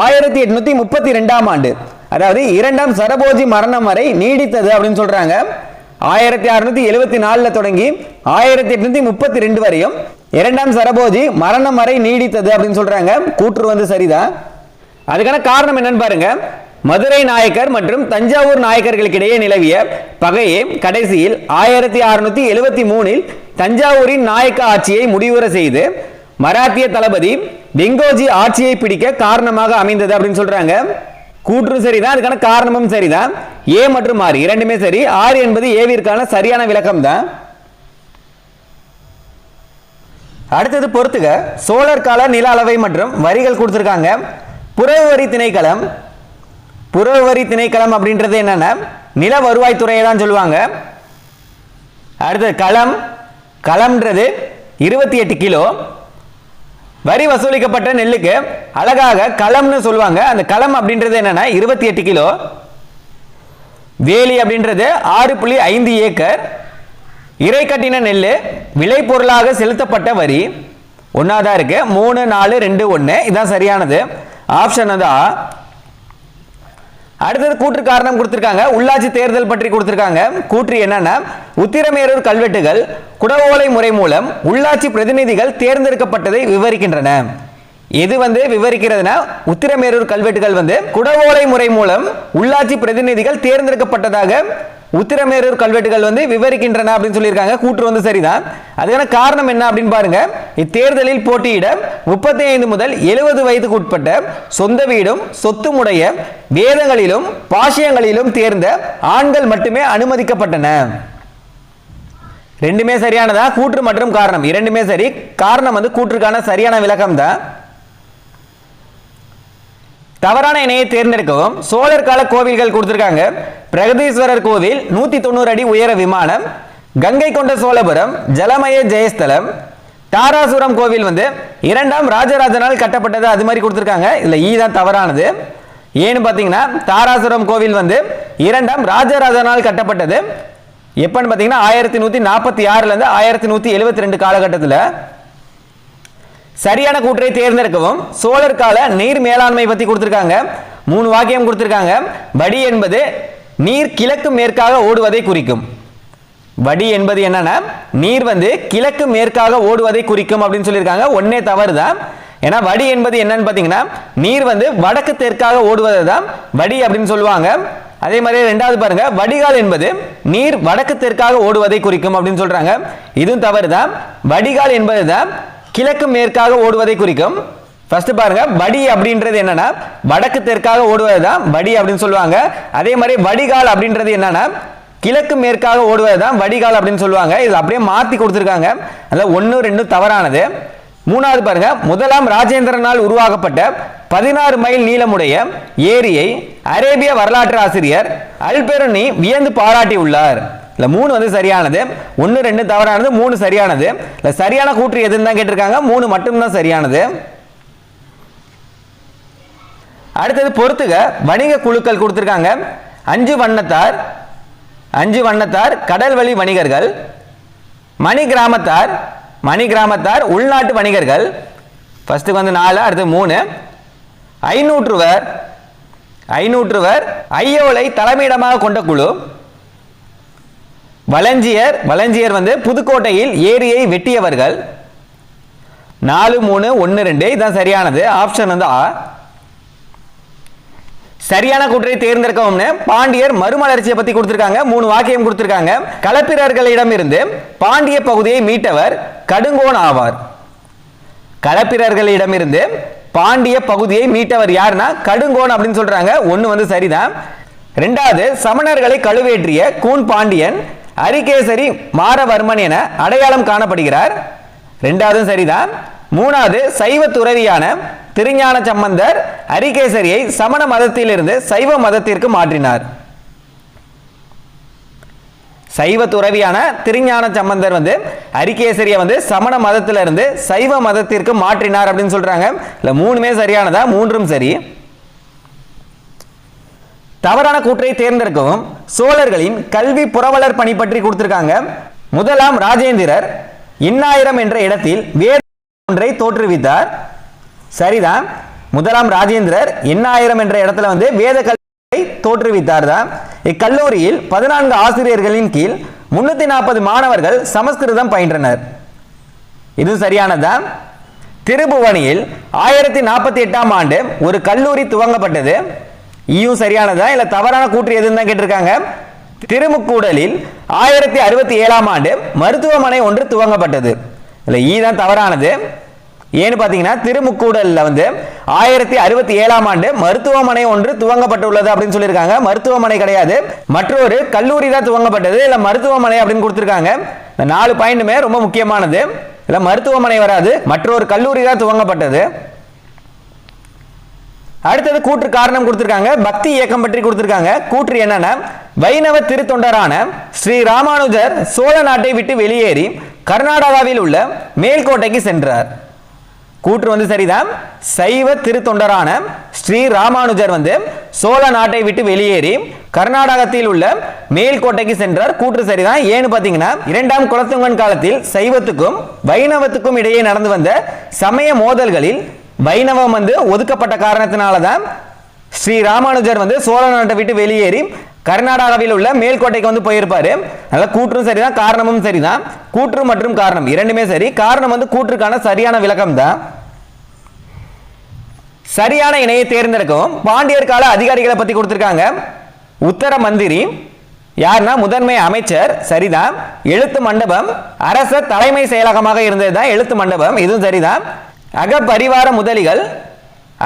1832 ஆண்டு, அதாவது இரண்டாம் சரபோஜி மரணம் வரை நீடித்தது அப்படின்னு சொல்றாங்க. 1674 தொடங்கி 1832 வரையும் இரண்டாம் சரபோஜி மரணம் வரை நீடித்தது அப்படின்னு சொல்றாங்க. கூற்று வந்து சரிதான். அதுக்கான காரணம் என்னன்னு பாருங்க. மதுரை நாயக்கர் மற்றும் தஞ்சாவூர் நாயக்கர்களுக்கு இடையே நிலவிய பகையை கடைசியில் 1673 தஞ்சாவூரின் நாயக்க ஆட்சியை முடிவுற செய்து மராத்திய தளபதி டிங்கோஜி ஆட்சியை பிடிக்க காரணமாக அமைந்தது அப்படின்னு சொல்றாங்க. கூற்று சரிதான். அதுக்கான காரணமும் சரிதான். ஏ மற்றும் ஆர் இரண்டுமே சரி. ஆர் என்பது ஏவிற்கான சரியான விளக்கம் தான். அடுத்தது பொறுத்துக. சோழர் கால நில அளவை மற்றும் வரிகள் கொடுத்திருக்காங்க. புறவரி திணைக்களம். புறவரி திணைக்களம் அப்படின்றது என்னன்னா நில வருவாய்த்துறையை தான் சொல்லுவாங்க. அடுத்தது களம். களம்ன்றது 28 கிலோ. வரி வசூலிக்கப்பட்ட நெல்லுக்கு அழகாக களம்னு சொல்லுவாங்க. அந்த களம் அப்படின்றது என்னன்னா 28 கிலோ. வேலி அப்படின்றது 6.5 ஏக்கர். இறை கட்டின நெல் விளை பொருளாக செலுத்தப்பட்ட வரி ஒன்னாதான் இருக்கு. 3, 4, 2, 1 இதான் சரியானது. ஆப்ஷன் வந்து ஆ. அடுத்தது கூற்று காரணம் கொடுத்திருக்காங்க. உள்ளாட்சி தேர்தல் பற்றி கொடுத்திருக்காங்க. கூற்று என்னன்னா உத்திரமேரூர் கல்வெட்டுகள் குடவோலை முறை மூலம் உள்ளாட்சி பிரதிநிதிகள் தேர்ந்தெடுக்கப்பட்டதை விவரிக்கின்றன. எது வந்து விவரிக்கிறதுனா உத்திரமேரூர் கல்வெட்டுகள் வந்து குடவோலை முறை மூலம் உள்ளாட்சி பிரதிநிதிகள் தேர்ந்தெடுக்கப்பட்டதாக உத்திரமேரூர் கல்வெட்டுகள் வந்து விவரிக்கின்றன அப்படின்னு சொல்லியிருக்காங்க. கூற்று வந்து சரிதான். அதுக்கான காரணம் என்ன அப்படின்னு பாருங்க. இத்தேர்தலில் போட்டியிட 35 முதல் 70 வயதுக்கு உட்பட்ட சொந்த வீடும் சொத்துமுடைய வேதங்களிலும் பாஷ்யங்களிலும் தேர்ந்த ஆண்கள் மட்டுமே அனுமதிக்கப்பட்டன. ரெண்டுமே சரியானதா. கூற்று மற்றும் காரணம் இரண்டுமே சரி. காரணம் வந்து கூற்றுக்கான சரியான விளக்கம் தான். தவறான இணையை தேர்ந்தெடுக்கவும். சோழர் கால கோவில்கள் கொடுத்திருக்காங்க. பிரகதீஸ்வரர் கோவில் 190 அடி உயர விமானம். கங்கை கொண்ட சோழபுரம் ஜலமய ஜெயஸ்தலம். தாராசுரம் கோவில் வந்து 2ஆம் ராஜராஜனால் கட்டப்பட்டது அது மாதிரி கொடுத்திருக்காங்க. இதுல ஈ தான் தவறானது. ஏன்னு பாத்தீங்கன்னா தாராசுரம் கோவில் வந்து 2ஆம் ராஜராஜனால் கட்டப்பட்டது. எப்பன்னு பாத்தீங்கன்னா 1146 இருந்து 1172 காலகட்டத்தில். சரியான கூற்றை தேர்ந்தெடுக்கவும். சோழர் கால நீர் மேலாண்மை பத்தி கொடுத்திருக்காங்க. 3 வாக்கியம் கொடுத்திருக்காங்க. வடி என்பது நீர் கிழக்கு மேற்காக ஓடுவதை குறிக்கும். வடி என்பது என்னன்னா நீர் வந்து கிழக்கு மேற்காக ஓடுவதை குறிக்கும் அப்படின்னு சொல்லியிருக்காங்க. ஒன்னே தவறு தான். ஏன்னா வடி என்பது என்னன்னு பாத்தீங்கன்னா நீர் வந்து வடக்கு தெற்காக ஓடுவதை தான் வடி அப்படின்னு சொல்லுவாங்க. அதே மாதிரி ரெண்டாவது பாருங்க, வடிகால் என்பது நீர் வடக்கு தெற்காக ஓடுவதை குறிக்கும் அப்படின்னு சொல்றாங்க. இதுவும் தவறு தான். வடிகால் என்பது தான் கிழக்கு மேற்காக ஓடுவதை குறிக்கும். ஃபர்ஸ்ட் பாருங்க, வடி அப்படின்றது என்னன்னா வடக்கு தெற்காக ஓடுவது தான் வடி அப்படின்னு சொல்லுவாங்க. அதே மாதிரி வடிகால் அப்படின்றது என்னன்னா கிழக்கு மேற்காக ஓடுவது தான் வடிகால் அப்படின்னு சொல்லுவாங்க. இது அப்படியே மாத்தி கொடுத்திருக்காங்க. அதாவது 1, 2 தவறானது. மூணாவது பாருங்க, முதலாம் ராஜேந்திரனால் உருவாக்கப்பட்ட 16 மைல் நீளமுடைய ஏரியை அரேபிய வரலாற்று ஆசிரியர் அல்பெருனி வியந்து பாராட்டி உள்ளார். இல்ல 3 வந்து சரியானது. 1, 2 தவறானது, 3 சரியானது. இல்ல சரியான கூற்று எதுன்னு தான் கேட்டிருக்காங்க. 3 மட்டும்தான் சரியானது. அடுத்தது பொறுத்துக வணிக குழுக்கள் கொடுத்திருக்காங்க. 5 வண்ணத்தார் கடல் வழி வணிகர்கள். மணி கிராமத்தார் உள்நாட்டு வணிகர்கள். ஃபர்ஸ்ட்டுக்கு வந்து 4, அடுத்து 3. ஐநூற்றுவர் ஐயோலை தலைமையிடமாக கொண்ட குழு. வலஞ்சியர் வந்து புதுக்கோட்டையில் ஏரியை வெட்டியவர்கள். 4, 3, 1, 2 இதுதான் சரியானது. ஆப்ஷன் வந்து ஆ. சரியான கூற்றை தேர்ந்தெடுக்கவும் பாண்டியர் மறுமலர்ச்சியை பத்தி கொடுத்திருக்காங்க. 3 வாக்கியம் கொடுத்திருக்காங்க. களப்பிரர்களிடமிருந்து பாண்டிய பகுதியை மீட்டவர் கடுங்கோன் ஆவார். களப்பிரர்களிடமிருந்து பாண்டிய பகுதியை மீட்டவர் யாருன்னா கடுங்கோன் அப்படின்னு சொல்றாங்க. 1 வந்து சரிதான். 2வது சமணர்களை கழுவேற்றிய கூன் பாண்டியன் அரிகேசரி மாரவர்மன் என அடையாளம் காணப்படுகிறார். 2வது சரிதான். 3வது சைவ துறவியான திருஞான சம்பந்தர் அரிகேசரியை சமண மதத்திலிருந்து சைவ மதத்திற்கு மாற்றினார். சைவ துறவியான திருஞான சம்பந்தர் வந்து அரிகேசரியை வந்து சமண மதத்திலிருந்து சைவ மதத்திற்கு மாற்றினார் அப்படின்னு சொல்றாங்க. இல்ல 3மே சரியானதா? 3ம் சரி. தவறான கூற்றை தேர்ந்தெடுக்கவும் சோழர்களின் கல்வி புரவலர் பணி பற்றி கொடுத்திருக்காங்க. 1ஆம் ராஜேந்திரர் இன்னாயிரம் என்ற இடத்தில் வேத ஒன்றை தோற்றுவித்தார். சரிதான். 1ஆம் ராஜேந்திரர் இன்னாயிரம் என்ற இடத்துல வந்து வேத கல்வியை தோற்றுவித்தார் தான். இக்கல்லூரியில் 14 ஆசிரியர்களின் கீழ் 340 மாணவர்கள் சமஸ்கிருதம் பயின்றனர். இது சரியானதான். திருபுவனியில் 1048ஆம் ஆண்டு ஒரு கல்லூரி துவங்கப்பட்டது. இதுவும் சரியானதா? இல்ல தவறான கூற்று எதுன்னு தான் கேட்டிருக்காங்க. திருமுக்கூடலில் 1067ஆம் ஆண்டு மருத்துவமனை ஒன்று துவங்கப்பட்டது. இல்ல தான் தவறானது. ஏன்னு பாத்தீங்கன்னா திருமுக்கூடல்ல வந்து 1067ஆம் ஆண்டு மருத்துவமனை ஒன்று துவங்கப்பட்டுள்ளது அப்படின்னு சொல்லியிருக்காங்க. மருத்துவமனை கிடையாது, மற்றொரு கல்லூரி தான் துவங்கப்பட்டது. இல்ல மருத்துவமனை அப்படின்னு கொடுத்திருக்காங்க. இந்த 4 பாயிண்ட்டுமே ரொம்ப முக்கியமானது. இல்ல மருத்துவமனை வராது, மற்றொரு கல்லூரி தான் துவங்கப்பட்டது. அடுத்தது கூற்று காரணம் கொடுத்திருக்காங்க. பக்தி இயக்கம் பற்றி கொடுத்திருக்காங்க. கூற்று என்னன்னா வைணவ திருத்தொண்டரான ஸ்ரீ ராமானுஜர் சோழ நாட்டை விட்டு வெளியேறி கர்நாடகாவில் உள்ள மேல்கோட்டைக்கு சென்றார். கூற்று வந்து சரிதான். சைவ திருத்தொண்டரான ஸ்ரீ ராமானுஜர் வந்து சோழ நாட்டை விட்டு வெளியேறி கர்நாடகத்தில் உள்ள மேல்கோட்டைக்கு சென்றார். கூற்று சரிதான். ஏன்னு பாத்தீங்கன்னா 2ஆம் குலோத்துங்கன் காலத்தில் சைவத்துக்கும் வைணவத்துக்கும் இடையே நடந்து வந்த சமய மோதல்களில் வைணவம் வந்து ஒதுக்கப்பட்ட காரணத்தினாலதான் ஸ்ரீ ராமானுஜர் வந்து சோழ நாட்டை விட்டு வெளியேறி கர்நாடகாவில் உள்ள மேல்கோட்டைக்கு வந்து போயிருப்பாரு. அதனால கூற்றும் சரிதான், காரணமும் சரிதான். கூற்று மற்றும் காரணம் இரண்டுமே சரி. காரணம் வந்து கூற்றுக்கான சரியான விளக்கம் தான். சரியான இணையை தேர்ந்தெடுக்கவும் பாண்டியர் கால அதிகாரிகளை பத்தி கொடுத்திருக்காங்க. உத்தர மந்திரி யாருன்னா முதன்மை அமைச்சர். சரிதான். எழுத்து மண்டபம் அரச தலைமை செயலகமாக இருந்ததுதான் எழுத்து மண்டபம். இதுவும் சரிதான். அகப்பரிவார முதலிகள்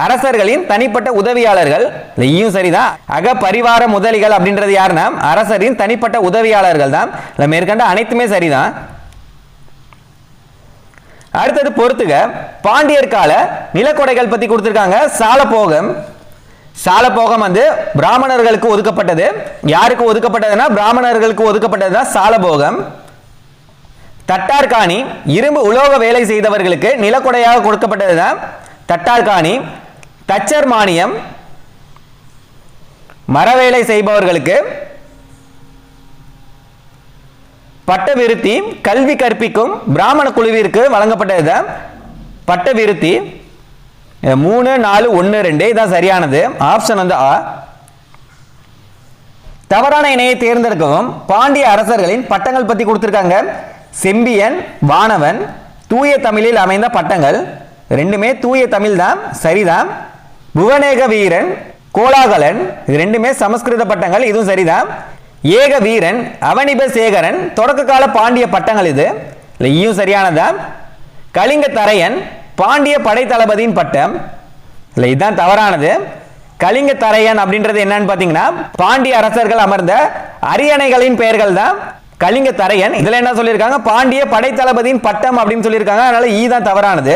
அரசர்களின் தனிப்பட்ட உதவியாளர்கள். இதையும் சரிதான். அகப்பரிவார முதலிகள் அப்படின்றது யாருன்னா அரசரின் தனிப்பட்ட உதவியாளர்கள் தான். மேற்கண்ட அனைத்துமே சரிதான். அடுத்தது பொறுத்துக. பாண்டியர் கால நிலக்கொடைகள் பத்தி கொடுத்திருக்காங்க. சாலபோகம் வந்து பிராமணர்களுக்கு ஒதுக்கப்பட்டது. யாருக்கு ஒதுக்கப்பட்டதுன்னா பிராமணர்களுக்கு ஒதுக்கப்பட்டதுதான் சாலபோகம். தட்டார்காணி இரும்பு உலோக வேலை செய்தவர்களுக்கு நிலக்கொடையாக கொடுக்கப்பட்டதுதான் தட்டார்காணி. தச்சர் மானியம் மரவேலை செய்பவர்களுக்கு. பட்ட விருத்தி கல்வி கற்பிக்கும் பிராமண குழுவிற்கு வழங்கப்பட்டதுதான் பட்ட விருத்தி. 3, 4, 1, 2 இதான் சரியானது. ஆப்ஷன் வந்து ஆ. தவறான இணையை தேர்ந்தெடுக்கவும் பாண்டிய அரசர்களின் பட்டங்கள் பத்தி கொடுத்திருக்காங்க. செம்பியன், வானவன் தூய தமிழில் அமைந்த பட்டங்கள். ரெண்டுமே தூய தமிழ் தான், சரிதான். புவனேக வீரன், கோலாகலன் இது ரெண்டுமே சமஸ்கிருத பட்டங்கள். இதுவும் சரிதான். ஏக வீரன், அவனிபசேகரன் தொடக்க கால பாண்டிய பட்டங்கள். இதுவும் சரியானதான். கலிங்க தரையன் பாண்டிய படை தளபதியின் பட்டம். இல்லை, இதுதான் தவறானது. கலிங்க தரையன் அப்படின்றது என்னன்னு பாத்தீங்கன்னா பாண்டிய அரசர்கள் அமர்ந்த அரியணைகளின் பெயர்கள் தான் கலிங்க தரையன். இதுல என்ன சொல்லியிருக்காங்க பாண்டிய படை தளபதியின் பட்டம் அப்படின்னு சொல்லியிருக்காங்க. அதனால தான் தவறானது.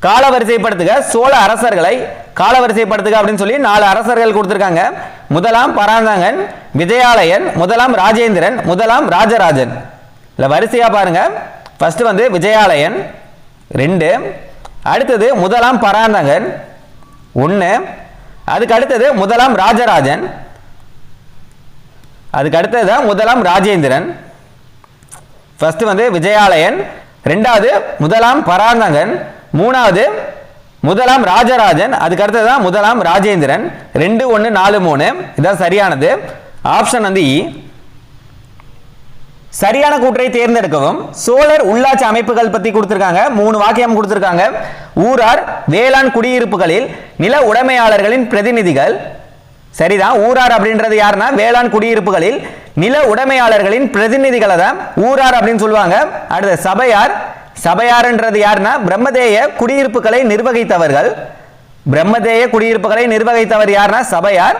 காலவரிசைப்படுத்துக. சோழ அரசர்களை காலவரிசைப்படுத்துக அப்படின்னு சொல்லி 4 அரசர்கள் கொடுத்திருக்காங்க. 1ஆம் பராந்தகன், விஜயாலயன், 1ஆம் ராஜேந்திரன், 1ஆம் ராஜராஜன். இல்ல வரிசையா பாருங்க. ஃபர்ஸ்ட் வந்து விஜயாலயன் 2, அடுத்தது 1ஆம் பராந்தகன் 1, அதுக்கு அடுத்தது 1ஆம் ராஜராஜன், அதுக்கு அடுத்தது 1ஆம் ராஜேந்திரன். ஃபர்ஸ்ட் வந்து விஜயாலயன், ரெண்டாவது முதலாம் பராந்தகன், மூணாவது முதலாம் ராஜராஜன், அதுக்கு அடுத்தது தான் முதலாம் ராஜேந்திரன். 2 1 4 3 இதான் சரியானது. ஆப்ஷன் வந்து இ. சரியான கூற்றை தேர்ந்தெடுக்கவும். சோழர் உள்ளாட்சி அமைப்புகள் பத்தி கொடுத்திருக்காங்க. 3 வாக்கியம் கொடுத்திருக்காங்க. ஊரார் வேளாண் குடியிருப்புகளில் நில உடைமையாளர்களின் பிரதிநிதிகள். சரிதான். ஊரார் அப்படின்றது யாருன்னா வேளாண் குடியிருப்புகளில் நில உடைமையாளர்களின் பிரதிநிதிகளை தான் ஊரார் அப்படின்னு சொல்லுவாங்க. அடுத்து சபையார். சபையார்ன்றது யாருன்னா பிரம்மதேய குடியிருப்புகளை நிர்வகித்தவர்கள். பிரம்மதேய குடியிருப்புகளை நிர்வகித்தவர் யாருன்னா சபையார்.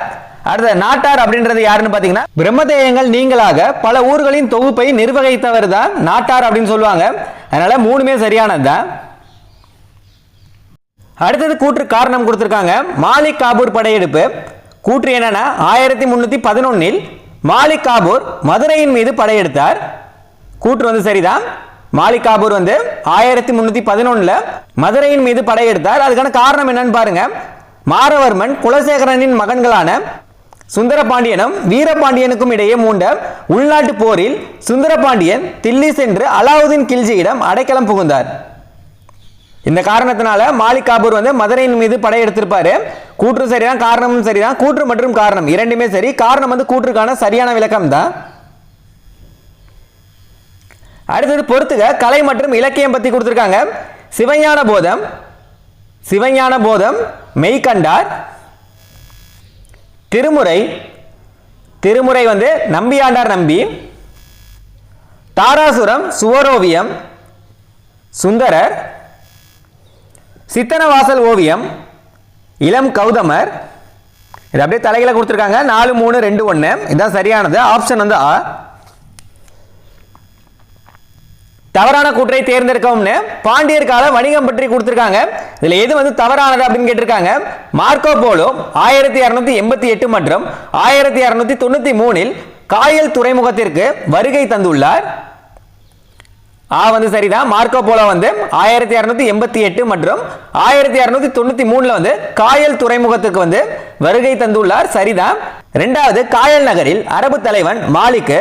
அடுத்த நாட்டார் அப்படின்றது யாருன்னு பாத்தீங்கன்னா பிரம்மதேயங்கள் நீங்களாக பல ஊர்களின் தொகுப்பை நிர்வகித்தவர் தான் நாட்டார் அப்படின்னு சொல்லுவாங்க. அதனால 3மே சரியானது தான். அடுத்தது கூற்று காரணம் கொடுத்திருக்காங்க. மாலிக் காபூர் படையெடுப்பு. கூற்று என்னன்னா 1311 மாலிக் காபூர் மதுரையின் மீது படையெடுத்தார். கூற்று வந்து சரிதான். மாலிக் காபூர் வந்து 1311 மதுரையின் மீது படையெடுத்தார். அதுக்கான காரணம் என்னன்னு பாருங்க. மாரவர்மன் குலசேகரனின் மகன்களான சுந்தரபாண்டியனும் வீரபாண்டியனுக்கும் இடையே மூண்ட உள்நாட்டு போரில் சுந்தரபாண்டியன் தில்லி சென்று அலாவுதீன் கில்ஜியிடம் அடைக்கலம் புகுந்தார். இந்த காரணத்தினால மாலிக் காபூர் வந்து மதுரையின் மீது படையெடுத்திருப்பாரு. கூற்று சரிதான், காரணமும் சரிதான். கூற்று மற்றும் காரணம் இரண்டுமே சரி. காரணம் வந்து கூற்றுக்கான சரியான விளக்கம் தான். அடுத்தது பொறுத்துக கலை மற்றும் இலக்கியம் பத்தி கொடுத்திருக்காங்க. சிவஞான போதம். சிவஞான போதம் மெய்கண்டார். திருமுறை. திருமுறை வந்து நம்பியாண்டார் நம்பி. தாராசுரம் சுவரோவியம் சுந்தரர். சித்தனவாசல் ஓவியம் இளம் கௌதமர். இது அப்படியே தலைகளை கொடுத்திருக்காங்க. 4 3 2 1 இதுதான் சரியானது. ஆப்ஷன் வந்து ஆ. தவறான கூற்றை தேர்ந்தெடுக்கவும்னு பாண்டியர் கால வணிகம் பற்றி கொடுத்திருக்காங்க. இதுல எது வந்து தவறானது அப்படின்னு கேட்டிருக்காங்க. மார்க்கோ போலோ 1288 மற்றும் 1293 காயல் துறைமுகத்திற்கு வருகை தந்துள்ளார். ஆ வந்து சரிதான். மார்க்கோ போலோ வந்து 1288 மற்றும் 1293 வந்து காயல் துறைமுகத்துக்கு வந்து வருகை தந்துள்ளார். சரிதான். இரண்டாவது காயல் நகரில் அரபு தலைவன் மாலிக்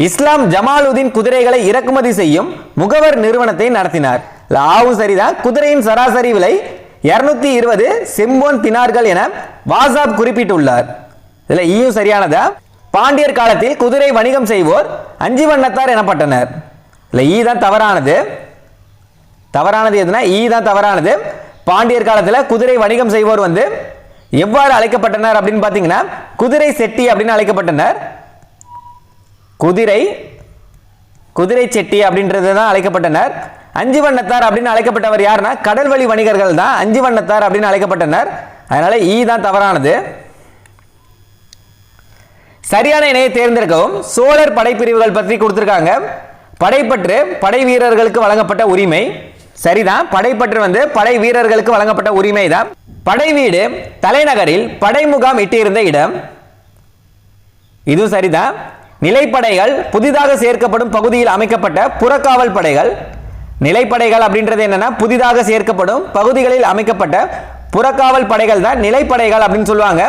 இஸ்லாம் ஜமாலுதீன் குதிரைகளை இறக்குமதி செய்யும் முகவர் நிறுவனத்தை நடத்தினார். ஆவும் சரிதான். குதிரையின் சராசரி விலை 220 செம்பொன் தினார்கள் என வாசாப் குறிப்பிட்டுள்ளார். இதுல ஈயும் சரியானதா. பாண்டியர் காலத்தில் குதிரை வணிகம் செய்வோர் அஞ்சு வண்ணத்தார் எனப்பட்டனர். இல்ல ஈ தான் தவறானது. தவறானது எதுனா ஈ தான் தவறானது. பாண்டியர் காலத்தில் குதிரை வணிகம் செய்வோர் வந்து எவ்வாறு அழைக்கப்பட்டனர் அப்படின்னு பாத்தீங்கன்னா குதிரை செட்டி அப்படின்னு அழைக்கப்பட்டனர். குதிரை செட்டி அப்படின்றது தான் அழைக்கப்பட்டனர். அஞ்சு வண்ணத்தார் அப்படின்னு அழைக்கப்பட்டவர் யாருன்னா கடல் வழி வணிகர்கள் தான் அஞ்சு வண்ணத்தார் அப்படின்னு அழைக்கப்பட்டனர். அதனால ஈ தான் தவறானது. சரியான இணையை தேர்ந்தெடுக்கவும். சோழர் படைப்பிரிவுகள் பற்றி கொடுத்திருக்காங்க. படைப்பற்று படை வீரர்களுக்கு வழங்கப்பட்ட உரிமை. சரிதான். படைப்பற்று வந்து படை வீரர்களுக்கு வழங்கப்பட்ட உரிமை தான். படை வீடு தலைநகரில் படை முகாம் இட்டிருந்த இடம். இதுவும் சரிதான். நிலைப்படைகள் புதிதாக சேர்க்கப்படும் பகுதியில் அமைக்கப்பட்ட புறக்காவல் படைகள். நிலைப்படைகள் அப்படின்றது என்னன்னா புதிதாக சேர்க்கப்படும் பகுதிகளில் அமைக்கப்பட்ட புறக்காவல் படைகள் தான் நிலைப்படைகள் அப்படின்னு சொல்லுவாங்க.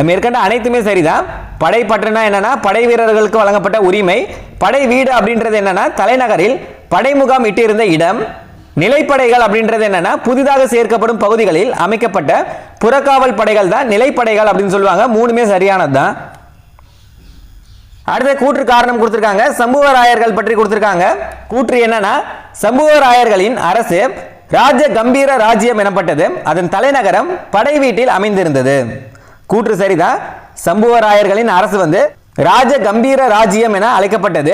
மேற்கண்ட அனைத்துமே சரிதான். படைப்பற்றுனா என்னன்னா படை வீரர்களுக்கு வழங்கப்பட்ட உரிமை. படை வீடு அப்படின்றது என்னன்னா தலைநகரில் படை முகாம் இட்டிருந்த இடம். நிலைப்படைகள் அப்படின்றது என்னன்னா புதிதாக சேர்க்கப்படும் பகுதிகளில் அமைக்கப்பட்ட புறக்காவல் படைகள் தான் நிலைப்படைகள் அப்படின்னு சொல்லுவாங்க. மூணுமே சரியானது தான். அடுத்த கூற்று காரணம் கொடுத்திருக்காங்க. சம்புவராயர்கள் பற்றி கொடுத்திருக்காங்க. கூற்று என்னன்னா சம்புவராயர்களின் அரசு ராஜ கம்பீர ராஜ்யம் எனப்பட்டது. அதன் தலைநகரம் படை வீட்டில் அமைந்திருந்தது. கூற்று சரிதான். சம்புவராயர்களின் அரசு வந்து ராஜ கம்பீர ராஜ்யம் என அழைக்கப்பட்டது.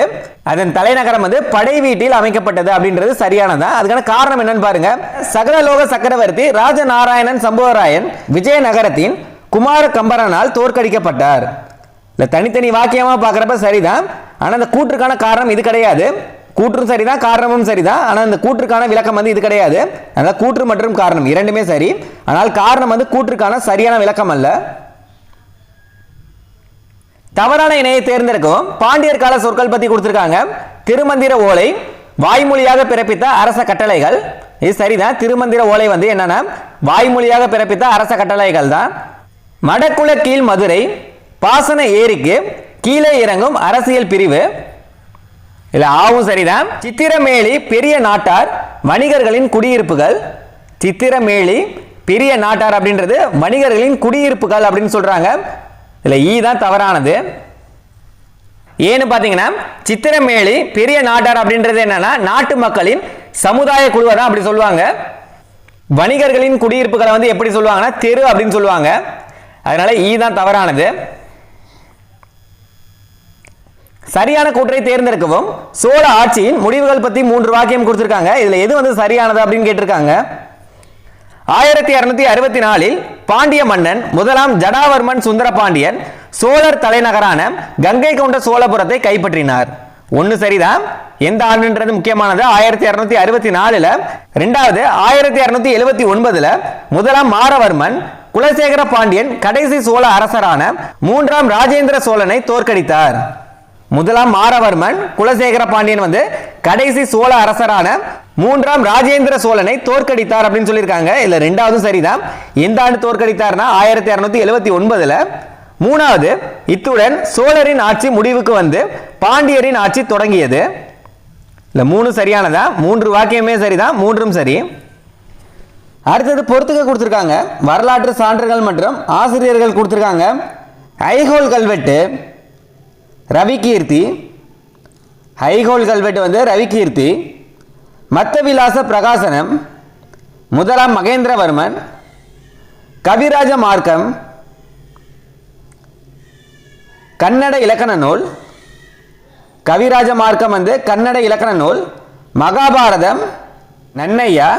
அதன் தலைநகரம் வந்து படை வீட்டில் அமைக்கப்பட்டது அப்படின்றது சரியானதான். அதுக்கான காரணம் என்னன்னு பாருங்க. சகலலோக சக்கரவர்த்தி ராஜநாராயணன் சம்புவராயன் விஜயநகரத்தின் குமார கம்பரனால் தோற்கடிக்கப்பட்டார். இல்ல தனித்தனி வாக்கியமா பார்க்கறப்ப சரிதான். ஆனா அந்த கூற்றுக்கான காரணம் இது கிடையாது. கூற்றும் சரிதான், காரணமும் சரிதான். ஆனால் இந்த கூற்றுக்கான விளக்கம் வந்து இது கிடையாது. அதனால கூற்று மற்றும் காரணம் இரண்டுமே சரி. ஆனால் காரணம் வந்து கூற்றுக்கான சரியான விளக்கம் அல்ல. தவறான இணையை தேர்ந்தெடுக்கவும். பாண்டியர் கால சொற்கள் பத்தி கொடுத்திருக்காங்க. திருமந்திர ஓலை வாய்மொழியாக பிறப்பித்த அரச கட்டளைகள். இது சரிதான். திருமந்திர ஓலை வந்து என்னன்னா வாய்மொழியாக பிறப்பித்த அரச கட்டளைகள் தான். மடக்குள கீழ் மதுரை பாசன ஏரிக்கு கீழே இறங்கும் அரசியல் பிரிவு. இல்ல ஆவும் சரிதான். சித்திரமேலி பெரிய நாட்டார் வணிகர்களின் குடியிருப்புகள். சித்திரமேலி பெரிய நாட்டார் அப்படின்றது வணிகர்களின் குடியிருப்புகள் அப்படின்னு சொல்றாங்க. இல்ல ஈ தான் தவறானது. ஏன்னு பாத்தீங்கன்னா சித்திரமேலி பெரிய நாட்டார் அப்படின்றது என்னன்னா நாட்டு மக்களின் சமுதாய குழுவை தான் அப்படி சொல்லுவாங்க. வணிகர்களின் குடியிருப்புகளை வந்து எப்படி சொல்லுவாங்கன்னா தெரு அப்படின்னு சொல்லுவாங்க. அதனால ஈ தான் தவறானது. சரியான கூற்றை தேர்ந்தெடுக்கவும். சோழ ஆட்சியின் முடிவுகள் பத்தி 3 வாக்கியம் கொடுத்திருக்காங்க. இதுல எது வந்து சரியானது அப்படின்னு கேட்டிருக்காங்க. 1664 பாண்டிய மன்னன் முதலாம் ஜடாவர்மன் சுந்தர பாண்டியன் சோழர் தலைநகரான கங்கை கொண்ட சோழபுரத்தை கைப்பற்றினார். ஒன்னு சரிதான். எந்த ஆண்டுன்றது முக்கியமானது. 1664. ரெண்டாவது 1679 முதலாம் மாரவர்மன் குலசேகர பாண்டியன் கடைசி சோழ அரசரான 3ஆம் ராஜேந்திர சோழனை தோற்கடித்தார். முதலாம் மாரவர்மன் குலசேகர பாண்டியன் வந்து கடைசி சோழ அரசரான 3ஆம் ராஜேந்திர சோழனை தோற்கடித்தார் அப்படின்னு சொல்லியிருக்காங்க. இல்ல ரெண்டாவது சரிதான். எந்த ஆண்டு தோற்கடித்தார்னா 1679. மூணாவது இத்துடன் சோழரின் ஆட்சி முடிவுக்கு வந்து பாண்டியரின் ஆட்சி தொடங்கியது. இல்ல 3 சரியானதா. 3 வாக்கியமே சரிதான். 3ம் சரி. அடுத்தது பொறுத்துக்க கொடுத்திருக்காங்க. வரலாற்று சான்றுகள் மற்றும் ஆசிரியர்கள் கொடுத்திருக்காங்க. ஐகோல் கல்வெட்டு ரவிகீர்த்தி. ஐகோல் கல்வெட்டு வந்து ரவிகீர்த்தி. மத்தவிலாச பிரகாசனம் முதலாம் மகேந்திரவர்மன். கவிராஜ மார்க்கம் கன்னட இலக்கண நூல். கவிராஜ மார்க்கம் வந்து கன்னட இலக்கண நூல். மகாபாரதம் நன்னையா.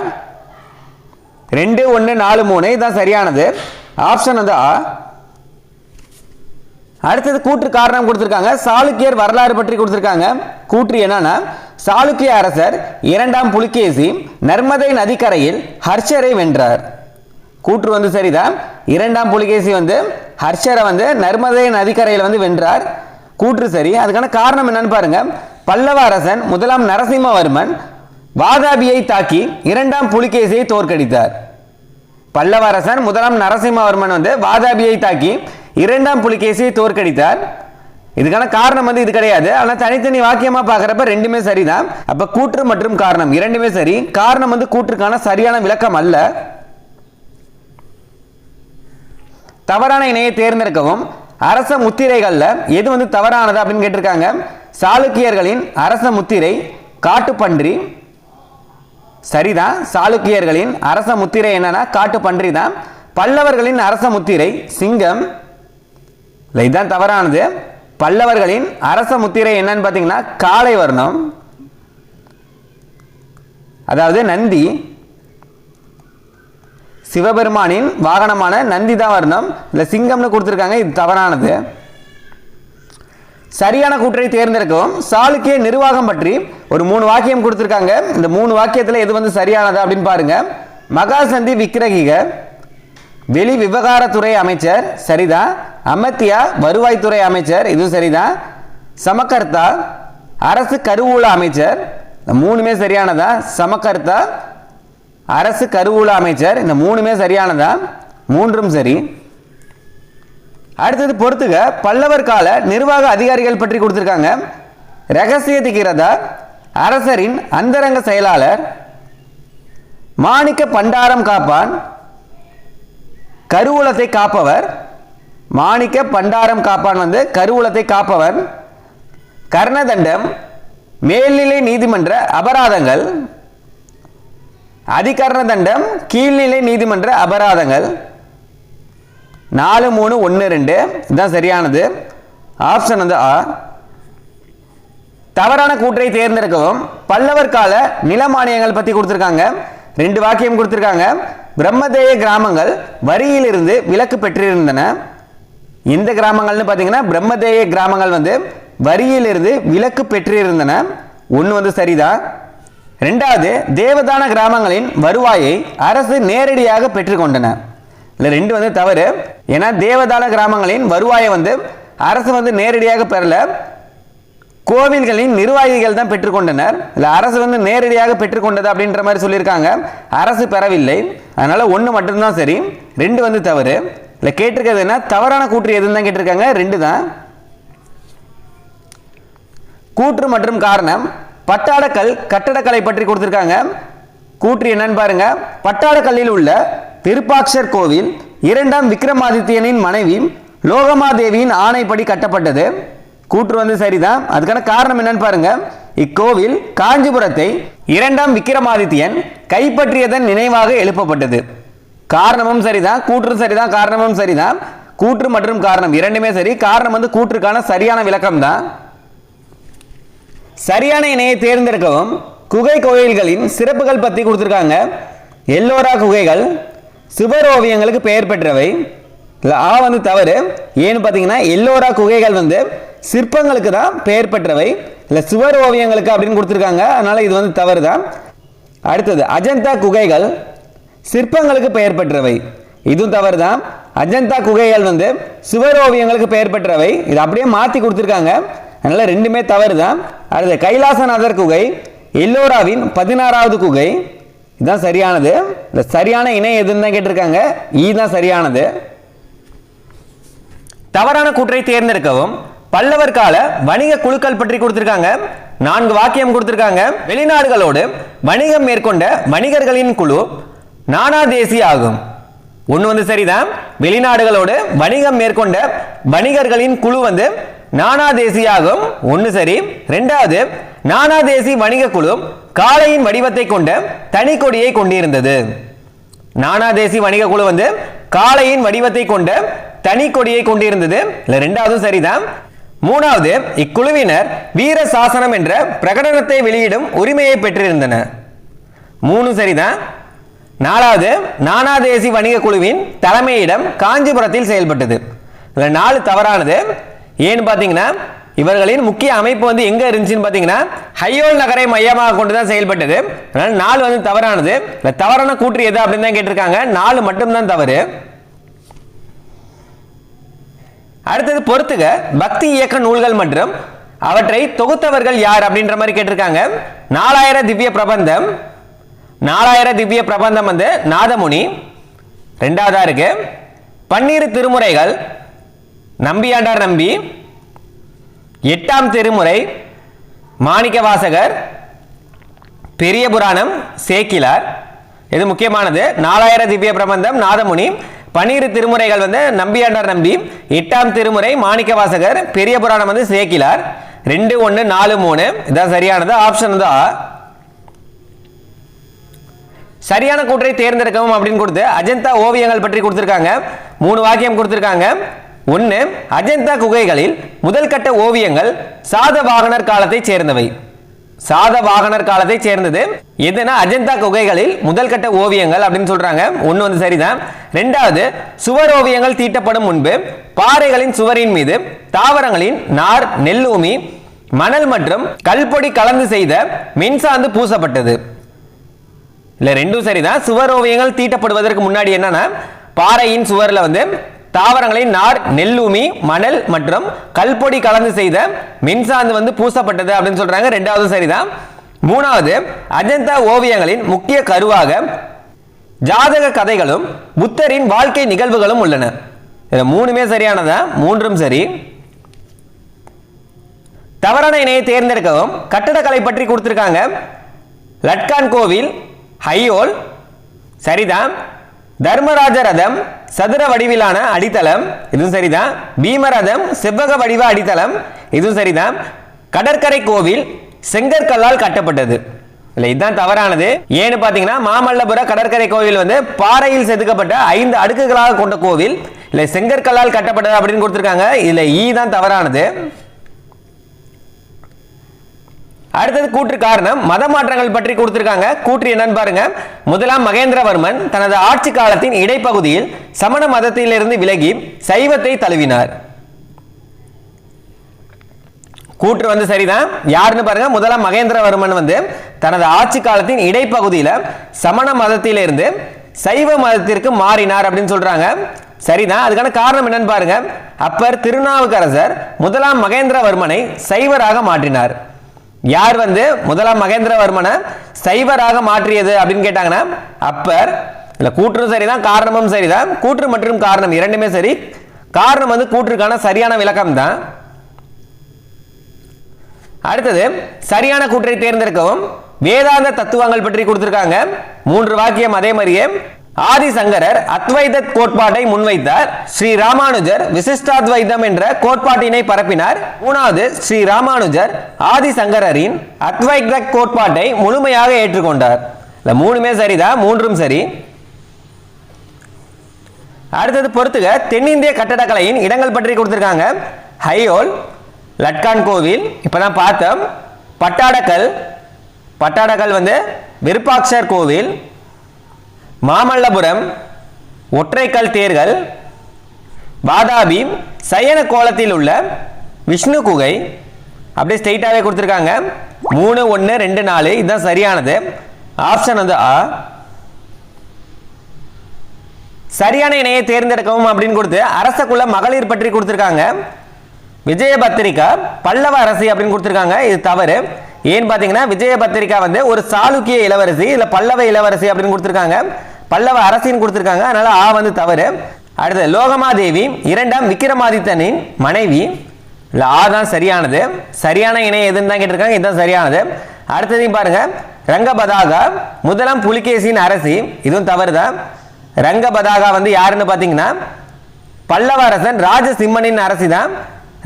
2, 1, 4, 3 இதுதான் சரியானது. ஆப்ஷன் வந்து ஆ. அடுத்தது கூற்று காரணம் கொடுத்திருக்காங்க. சாளுக்கியர் வரலாறு பற்றி கொடுத்திருக்காங்க. கூற்று என்னன்னா சாளுக்கிய அரசர் 2ஆம் புலிகேசி நர்மதை நதிக்கரையில் ஹர்ஷரை வென்றார். கூற்று வந்து சரிதான். 2ஆம் புலிகேசி வந்து ஹர்ஷரை வந்து நர்மதை நதிக்கரையில் வந்து வென்றார். கூற்று சரி. அதுக்கான காரணம் என்னன்னு பாருங்க. பல்லவ அரசன் முதலாம் நரசிம்மவர்மன் வாதாபியை தாக்கி 2ஆம் புலிகேசியை தோற்கடித்தார். பல்லவ அரசன் முதலாம் நரசிம்மவர்மன் வந்து வாதாபியை தாக்கி 2ஆம் புலிகேசியை தோற்கடித்தார். இதுக்கான காரணம் வந்து இது கிடையாது. ஆனால் தனித்தனி வாக்கியமா பார்க்கறப்ப ரெண்டுமே சரிதான். அப்ப கூற்று மற்றும் காரணம் இரண்டுமே சரி. காரணம் வந்து கூற்றுக்கான சரியான விளக்கம் அல்ல. தவறான இணையை தேர்ந்தெடுக்கவும். அரச முத்திரைகள்ல எது வந்து தவறானது அப்படின்னு கேட்டிருக்காங்க. சாளுக்கியர்களின் அரச முத்திரை காட்டுப்பன்றி. சரிதான். சாளுக்கியர்களின் அரச முத்திரை என்னன்னா காட்டுப்பன்றி தான். பல்லவர்களின் அரச முத்திரை சிங்கம். இதுதான் தவறானது. பல்லவர்களின் அரச முத்திரை என்னன்னு பார்த்தீங்கன்னா காளை வர்ணம், அதாவது நந்தி. சிவபெருமானின் வாகனமான நந்தி தான் வர்ணம். இல்ல சிங்கம்னு கொடுத்திருக்காங்க. இது தவறானது. சரியான கூற்றை தேர்ந்தெடுக்கவும். சாளுக்கிய நிர்வாகம் பற்றி ஒரு 3 வாக்கியம் கொடுத்திருக்காங்க. இந்த 3 வாக்கியத்தில் எது வந்து சரியானது அப்படின்னு பாருங்க. மகாசந்தி விக்கிரகிக வெளி விவகாரத்துறை அமைச்சர் சரிதான். அமத்தியா வருவாய்த்துறை அமைச்சர் இது சரிதான். சமகர்த்தா அரசு கருவூல அமைச்சர். இந்த 3மே சரியானதா. சமகர்த்தா அரசு கருவூல அமைச்சர் இந்த 3மே சரியானதா. 3ம் சரி. அடுத்தது பொறுத்துக. பல்லவர் கால நிர்வாக அதிகாரிகள் பற்றி கொடுத்திருக்காங்க. ரகசிய திகிரதா அரசரின் அந்தரங்க செயலாளர். மாணிக்க பண்டாரம் காப்பான் கருவூலத்தை காப்பவர். மாணிக்க பண்டாரம் காப்பான் வந்து கருவூலத்தை காப்பவர். கர்ணதண்டம் மேல்நிலை நீதிமன்ற அபராதங்கள். அதிகரண தண்டம் கீழ்நிலை நீதிமன்ற அபராதங்கள். 4, 3, 1, 2 இதுதான் சரியானது. ஆப்ஷன் வந்து ஆ. தவறான கூற்றை தேர்ந்தெடுக்கவும். பல்லவர் கால நில மானியங்கள் பத்தி கொடுத்திருக்காங்க. 2 வாக்கியம் கொடுத்திருக்காங்க. பிரம்மதேய கிராமங்கள் வரியிலிருந்து விலக்கு பெற்றிருந்தன. இந்த கிராமங்கள்னு பார்த்தீங்கன்னா பிரம்மதேய கிராமங்கள் வந்து வரியிலிருந்து விலக்கு பெற்றிருந்தன. 1 வந்து சரிதான். 2வது தேவதான கிராமங்களின் வருவாயை அரசு நேரடியாக பெற்றுக்கொண்டன. இல்லை 2 வந்து தவறு. ஏன்னா தேவதான கிராமங்களின் வருவாயை வந்து அரசு வந்து நேரடியாக பெறல, கோவில்களின் நிர்வாகிகள் தான் பெற்றுக்கொண்டனர். இல்லை அரசு வந்து நேரடியாக பெற்றுக்கொண்டது அப்படின்ற மாதிரி சொல்லியிருக்காங்க. அரசு பெறவில்லை. அதனால 1 மட்டும்தான் சரி. 2 வந்து தவறு. இல்லை கேட்டிருக்கிறது என்ன தவறான கூற்று எதுன்னு தான் கேட்டிருக்காங்க. 2 தான். கூற்று மற்றும் காரணம். பட்டாடக்கல் கட்டடக்கலை பற்றி கொடுத்திருக்காங்க. கூற்று என்னன்னு பாருங்க. பட்டாடக்கல்லில் உள்ள விருப்பாட்சர் கோவில் 2ஆம் விக்ரமாதித்யனின் மனைவி லோகமாதேவியின் ஆணைப்படி கட்டப்பட்டது. கூற்று வந்து சரிதான். அதுக்கான காரணம் என்னன்னு பாருங்க. இக்கோவில் காஞ்சிபுரத்தை 2ஆம் விக்ரமாதித்யன் கைப்பற்றியதன் நினைவாக எழுப்பப்பட்டது. காரணமும் சரிதான், கூற்று சரிதான், காரணமும் சரிதான். கூற்று மற்றும் காரணம் இரண்டுமே சரி. காரணம் வந்து கூற்றுக்கான சரியான விளக்கம் தான். சரியான இணையை தேர்ந்தெடுக்கவும். குகை கோயில்களின் சிறப்புகள் பற்றி கொடுத்துருக்காங்க. எல்லோரா குகைகள் சுவர் ஓவியங்களுக்கு பெயர் பெற்றவை. ஆ வந்து தவறு. ஏன்னு பார்த்தீங்கன்னா எல்லோரா குகைகள் வந்து சிற்பங்களுக்கு தான் பெயர் பெற்றவை, இல்லை சுவர் ஓவியங்களுக்கு அப்படின்னு கொடுத்துருக்காங்க. அதனால இது வந்து தவறு தான். அடுத்தது அஜந்தா குகைகள் சிற்பங்களுக்கு பெயர் பெற்றவை. இதுவும் தவறு தான். அஜந்தா குகைகள் வந்து சுவர் ஓவியங்களுக்கு பெயர் பெற்றவை. இது அப்படியே மாற்றி கொடுத்துருக்காங்க. அதனால ரெண்டுமே தவறு தான். அடுத்து கைலாசநாதர் குகை எல்லோராவின் 16வது குகை. இதுதான் சரியானது. இந்த சரியான இணை எதுன்னு தான் கேட்டிருக்காங்க. இதுதான் சரியானது. தவறான கூற்றை தேர்ந்தெடுக்கவும். பல்லவர் கால வணிக குழுக்கள் பற்றி கொடுத்திருக்காங்க. 4 வாக்கியம் கொடுத்திருக்காங்க. வெளிநாடுகளோடு வணிகம் மேற்கொண்ட வணிகர்களின் குழு நானாதேசி ஆகும். ஒன்று வந்து சரிதான். வெளிநாடுகளோடு வணிகம் மேற்கொண்ட வணிகர்களின் குழு வந்து நானாதேசியாகும். ஒன்று சரி. ரெண்டாவது, நானாதேசி வணிக குழு காளையின் வடிவத்தை கொண்ட தனி கொடியை கொண்டிருந்தது. நானாதேசி வணிக குழு வந்து காளையின் வடிவத்தை கொண்ட தனி கொடியை கொண்டிருந்தது. இல்லை, ரெண்டாவது சரிதான். மூணாவது, இக்குழுவினர் வீர சாசனம் என்ற பிரகடனத்தை வெளியிடும் உரிமையை பெற்றிருந்தனர். 3 சரிதான். நாலாவது, நானாதேசி வணிக குழுவின் தலைமையிடம் காஞ்சிபுரத்தில் செயல்பட்டது. 4 தவறானது. ஏன்னு பார்த்தீங்கன்னா இவர்களின் முக்கிய அமைப்பு வந்து எங்க இருந்துச்சுன்னு பார்த்தீங்கன்னா ஹையோல் நகரை மையமாக கொண்டு தான் செயல்பட்டது. அதனால 4 வந்து தவறானது. தவறான கூற்று எது அப்படின்னு தான் கேட்டிருக்காங்க. 4 மட்டும்தான் தவறு. அடுத்தது பொறுத்துக. பக்தி இயக்க நூல்கள் மற்றும் அவற்றை தொகுத்தவர்கள் யார் அப்படின்ற மாதிரி கேட்டிருக்காங்க. 4000 திவ்ய பிரபந்தம். 4000 திவ்ய பிரபந்தம் வந்து நாதமுனி. ரெண்டாவதா இருக்கு. 12 திருமுறைகள் நம்பியாண்டார் நம்பி. 8ஆம் திருமுறை மாணிக்க வாசகர். பெரிய புராணம் சேக்கிலார். இது முக்கியமானது. 4000 திவ்ய பிரபந்தம் நாதமுனி, 12 திருமுறைகள் வந்து நம்பியாண்டார் நம்பி, 8ஆம் திருமுறை மாணிக்க வாசகர், பெரிய புராணம் வந்து சேக்கிலார். 2, 1, 4, 3 இதான் சரியானது. ஆப்ஷன் தான். சரியான கூற்றை தேர்ந்தெடுக்கவும் அப்படின்னு கொடுத்து அஜந்தா ஓவியங்கள் பற்றி கொடுத்திருக்காங்க. 3 வாக்கியம் கொடுத்திருக்காங்க. 1, அஜந்தா குகைகளில் முதல் கட்ட ஓவியங்கள் சாதவாகனர் காலத்தை சேர்ந்தவை. சாதவாகனர் காலத்தை சேர்ந்தது எதுனா அஜந்தா குகைகளில் முதல் கட்ட ஓவியங்கள் அப்படின்னு சொல்றாங்க. 1 வந்து சரிதான். ரெண்டாவது, சுவர் ஓவியங்கள் தீட்டப்படும் முன்பு பாறைகளின் சுவரின் மீது தாவரங்களின் நார், நெல்லூமி, மணல் மற்றும் கல்பொடி கலந்து செய்த மின்சாந்து பூசப்பட்டது. இல்ல, 2 சரிதான். சுவர் ஓவியங்கள் தீட்டப்படுவதற்கு முன்னாடி என்னன்னா பாறையின் சுவர்ல வந்து தாவரங்களின் நார், நெல்லூமி, மணல் மற்றும் கல்பொடி கலந்து செய்த மின்சாந்து வந்து பூசப்பட்டது அப்படின்னு சொல்றாங்க. 2வது சரிதான். 3வது, அஜந்தா ஓவியங்களின் முக்கிய கருவாக ஜாதக கதைகளும் புத்தரின் வாழ்க்கை நிகழ்வுகளும் உள்ளன. 3மே சரியானதா? 3ம் சரி. தவறான இணையை தேர்ந்தெடுக்கவும். கட்டடக்கலை பற்றி கொடுத்திருக்காங்க. லட்கான் கோவில் ஹையோல் சரிதான். தர்மராஜ ரதம் சதுர வடிவிலான அடித்தளம். இதுவும் சரிதான். பீமரதம் செவ்வக வடிவ அடித்தளம். இதுவும் சரிதான். கடற்கரை கோவில் செங்கற்கல்லால் கட்டப்பட்டது. இல்லை, இதுதான் தவறானது. ஏன்னு பார்த்தீங்கன்னா மாமல்லபுர கடற்கரை கோவில் வந்து பாறையில் செதுக்கப்பட்ட 5 அடுக்குகளாக கொண்ட கோவில். இல்லை, செங்கற்கல்லால் கட்டப்பட்டது அப்படின்னு கொடுத்துருக்காங்க. இல்லை, ஈ தான் தவறானது. அடுத்தது கூற்று காரணம். மத மாற்றங்கள் பற்றி கொடுத்திருக்காங்க. கூற்று என்னன்னு பாருங்க. 1ஆம் மகேந்திரவர்மன் தனது ஆட்சி காலத்தின் இடைப்பகுதியில் சமண மதத்திலிருந்து விலகி சைவத்தை தழுவினார். கூற்று வந்து சரிதான். யாருன்னு பாருங்க. 1ஆம் மகேந்திரவர்மன் வந்து தனது ஆட்சி காலத்தின் இடைப்பகுதியில் சமண மதத்திலிருந்து சைவ மதத்திற்கு மாறினார் அப்படின்னு சொல்றாங்க. சரிதான். அதுக்கான காரணம் என்னன்னு பாருங்க. அப்பர் திருநாவுக்கரசர் 1ஆம் மகேந்திரவர்மனை சைவராக மாற்றினார். யார் வந்து 1ஆம் மகேந்திரவர்மனை சைவராக மாற்றியது அப்படின்னு கேட்டாங்கன்னா அப்பர். இல்ல, கூற்றும் சரிதான், காரணமும் சரிதான். கூற்று மற்றும் காரணம் இரண்டுமே சரி. காரணம் வந்து கூற்றுக்கான சரியான விளக்கம் தான். அடுத்தது சரியான கூற்றை தேர்ந்தெடுக்கவும். வேதாந்த தத்துவங்கள் பற்றி கொடுத்திருக்காங்க. 3 வாக்கியம் அதே மாதிரியே. ஆதிசங்கரர் அத்வைத கோட்பாட்டை முன்வைத்தார். ஸ்ரீ ராமானுஜர் விசிஷ்டாத்வைதம் என்ற கோட்பாட்டினை பரப்பினார். 3வது ஸ்ரீ ராமானுஜர் ஆதிசங்கரின் அத்வைத கோட்பாட்டை முழுமையாக ஏற்றுக்கொண்டார். இந்த 3மே சரிதான், 3ம் சரி. அடுத்தது பொறுத்துக. தென்னிந்திய கட்டடக்கலையின் இடங்கள் பற்றி கொடுத்திருக்காங்க. ஹையோல், லட்கான் கோவில் இப்பதான் பார்த்தோம். பட்டாடக்கல், பட்டாடக்கல் விருப்பாக்ஷர் கோவில். மாமல்லபுரம் ஒற்றைக்கல் தேர்கள். வாதாபி சயன கோலத்தில் உள்ள விஷ்ணு குகை. அப்படியே ஸ்ட்ரெயிட்டாவே கொடுத்திருக்காங்க. 3 1 2 4 இதுதான் சரியானது. ஆப்ஷன் ஆ. சரியான இணையை தேர்ந்தெடுக்கவும் அப்படின்னு கொடுத்து அரசகுல மகளிர் பற்றி கொடுத்திருக்காங்க. விஜயபத்திரிகா பல்லவ அரசி அப்படின்னு கொடுத்திருக்காங்க. இது தவறு. ஏன்னு பாத்தீங்கன்னா விஜயபத்திரிகா ஒரு சாளுக்கிய இளவரசி, இல்ல பல்லவ இளவரசி அப்படின்னு கொடுத்திருக்காங்க. பல்லவ அரசின்னு கொடுத்திருக்காங்க. அதனால ஆ தவறு. அடுத்து லோகமாதேவி 2ஆம் விக்ரமாதித்தனின் மனைவி. இல்ல ஆ தான் சரியானது. சரியான இணை எதுன்னு தான் கேட்டிருக்காங்க. இதுதான் சரியானது. அடுத்ததையும் பாருங்க. ரங்கபதாகா 1ஆம் புலிகேசின் அரசி. இதுவும் தவறு தான். ரங்கபதாகா யாருன்னு பாத்தீங்கன்னா பல்லவ அரசன் ராஜசிம்மனின் அரசி தான்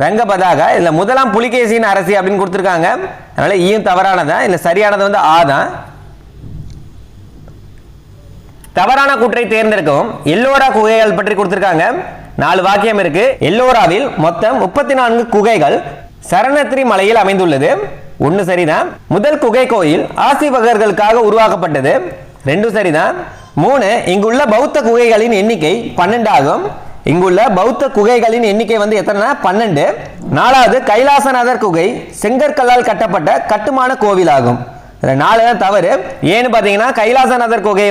ரங்கபதாகா. இல்ல 1ஆம் புலிகேசின் அரசி அப்படின்னு கொடுத்திருக்காங்க. அதனால ஈயும் தவறானதான். இல்ல சரியானது ஆ தான். தவறான கூற்றை தேர்ந்தெடுக்கவும். எல்லோரா குகைகள் பற்றி கொடுத்திருக்காங்க. 4 வாக்கியம் இருக்கு. எல்லோராவில் மொத்தம் 34 குகைகள் சரணத்ரி மலையில் அமைந்துள்ளது. 1 சரிதான். முதல் குகை கோயில் ஆசிவகர்களுக்காக உருவாக்கப்பட்டது. 2 சரிதான். 3 இங்குள்ள பௌத்த குகைகளின் எண்ணிக்கை 12 ஆகும். இங்குள்ள பௌத்த குகைகளின் எண்ணிக்கை எத்தனை? 12. 4வது கைலாசநாதர் குகை செங்கற்கல்லால் கட்டப்பட்ட கட்டுமான கோவில் ஆகும். 4 தான் தவறு. ஏன்னு பாத்தீங்கன்னா கைலாசநாதர் குகை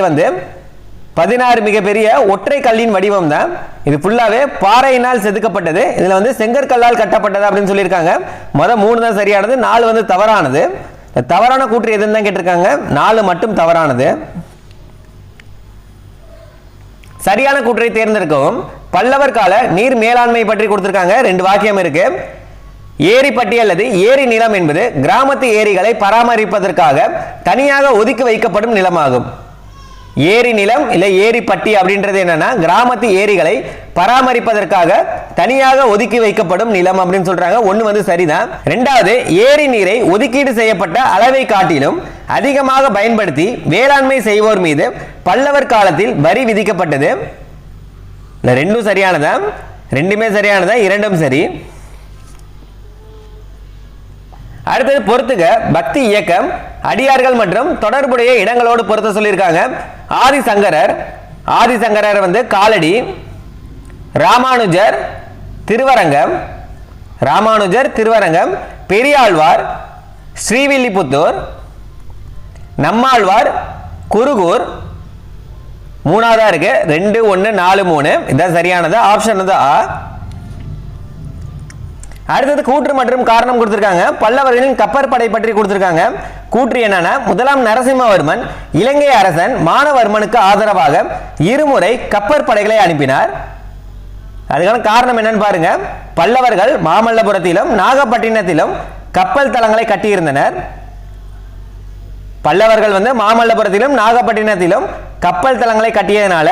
16 மிகப்பெரிய ஒற்றை கல்லின் வடிவம் தான். இது ஃபுல்லாவே பாறையினால் செதுக்கப்பட்டது. இதுல செங்கற்கல்லால் கட்டப்பட்டது அப்படின்னு சொல்லியிருக்காங்க. 3 தான் சரியானது. 4 தவறானது. தவறான கூற்று எதுன்னு தான் கேட்டிருக்காங்க. 4 மட்டும் தவறானது. சரியான கூற்றை தேர்ந்தெடுக்கவும். பல்லவர் கால நீர் மேலாண்மை பற்றி கொடுத்திருக்காங்க. 2 வாக்கியம் இருக்கு. ஏரிப்பட்டி அல்லது ஏரி நிலம் என்பது கிராமத்து ஏரிகளை பராமரிப்பதற்காக தனியாக ஒதுக்கி வைக்கப்படும் நிலமாகும். ஏரி நிலம் இல்ல ஏரிப்பட்டி அப்படின்றது என்னன்னா கிராமத்து ஏரிகளை பராமரிப்பதற்காக தனியாக ஒதுக்கி வைக்கப்படும் நிலம் அப்படின்னு சொல்றாங்க. 1 சரிதான். 2வது ஏரி நீரை ஒதுக்கீடு செய்யப்பட்ட அளவை காட்டிலும் அதிகமாக பயன்படுத்தி வேளாண்மை செய்வோர் மீது பல்லவர் காலத்தில் வரி விதிக்கப்பட்டது. 2 சரியானதா? 2மே சரியானதா? 2ம் சரி. அடுத்தது பொறுத்துக. பக்தி இயக்கம் அடியார்கள் மற்றும் தொடர்புடைய இடங்களோடு பொறுத்த சொல்லியிருக்காங்க. ஆதிசங்கரர் காலடி. ராமானுஜர் திருவரங்கம். பெரியாழ்வார் ஸ்ரீவில்லிபுத்தூர். நம்மாழ்வார் குருகூர். 3வதா இருக்கு. 2 1 4 3 இதுதான் சரியானது. ஆப்ஷன் ஆ. அடுத்தது கூற்று மற்றும் காரணம் கொடுத்திருக்காங்க. பல்லவர்களின் கப்பற்படை பற்றி கொடுத்திருக்காங்க. கூற்று என்னன்னா 1ஆம் நரசிம்மவர்மன் இலங்கை அரசன் மானவர்மனுக்கு ஆதரவாக 2 முறை கப்பற்படைகளை அனுப்பினார். அதுக்கான காரணம் என்னன்னு பாருங்க. பல்லவர்கள் மாமல்லபுரத்திலும் நாகப்பட்டினத்திலும் கப்பல் தளங்களை கட்டியிருந்தனர். பல்லவர்கள் மாமல்லபுரத்திலும் நாகப்பட்டினத்திலும் கப்பல் தளங்களை கட்டியதனால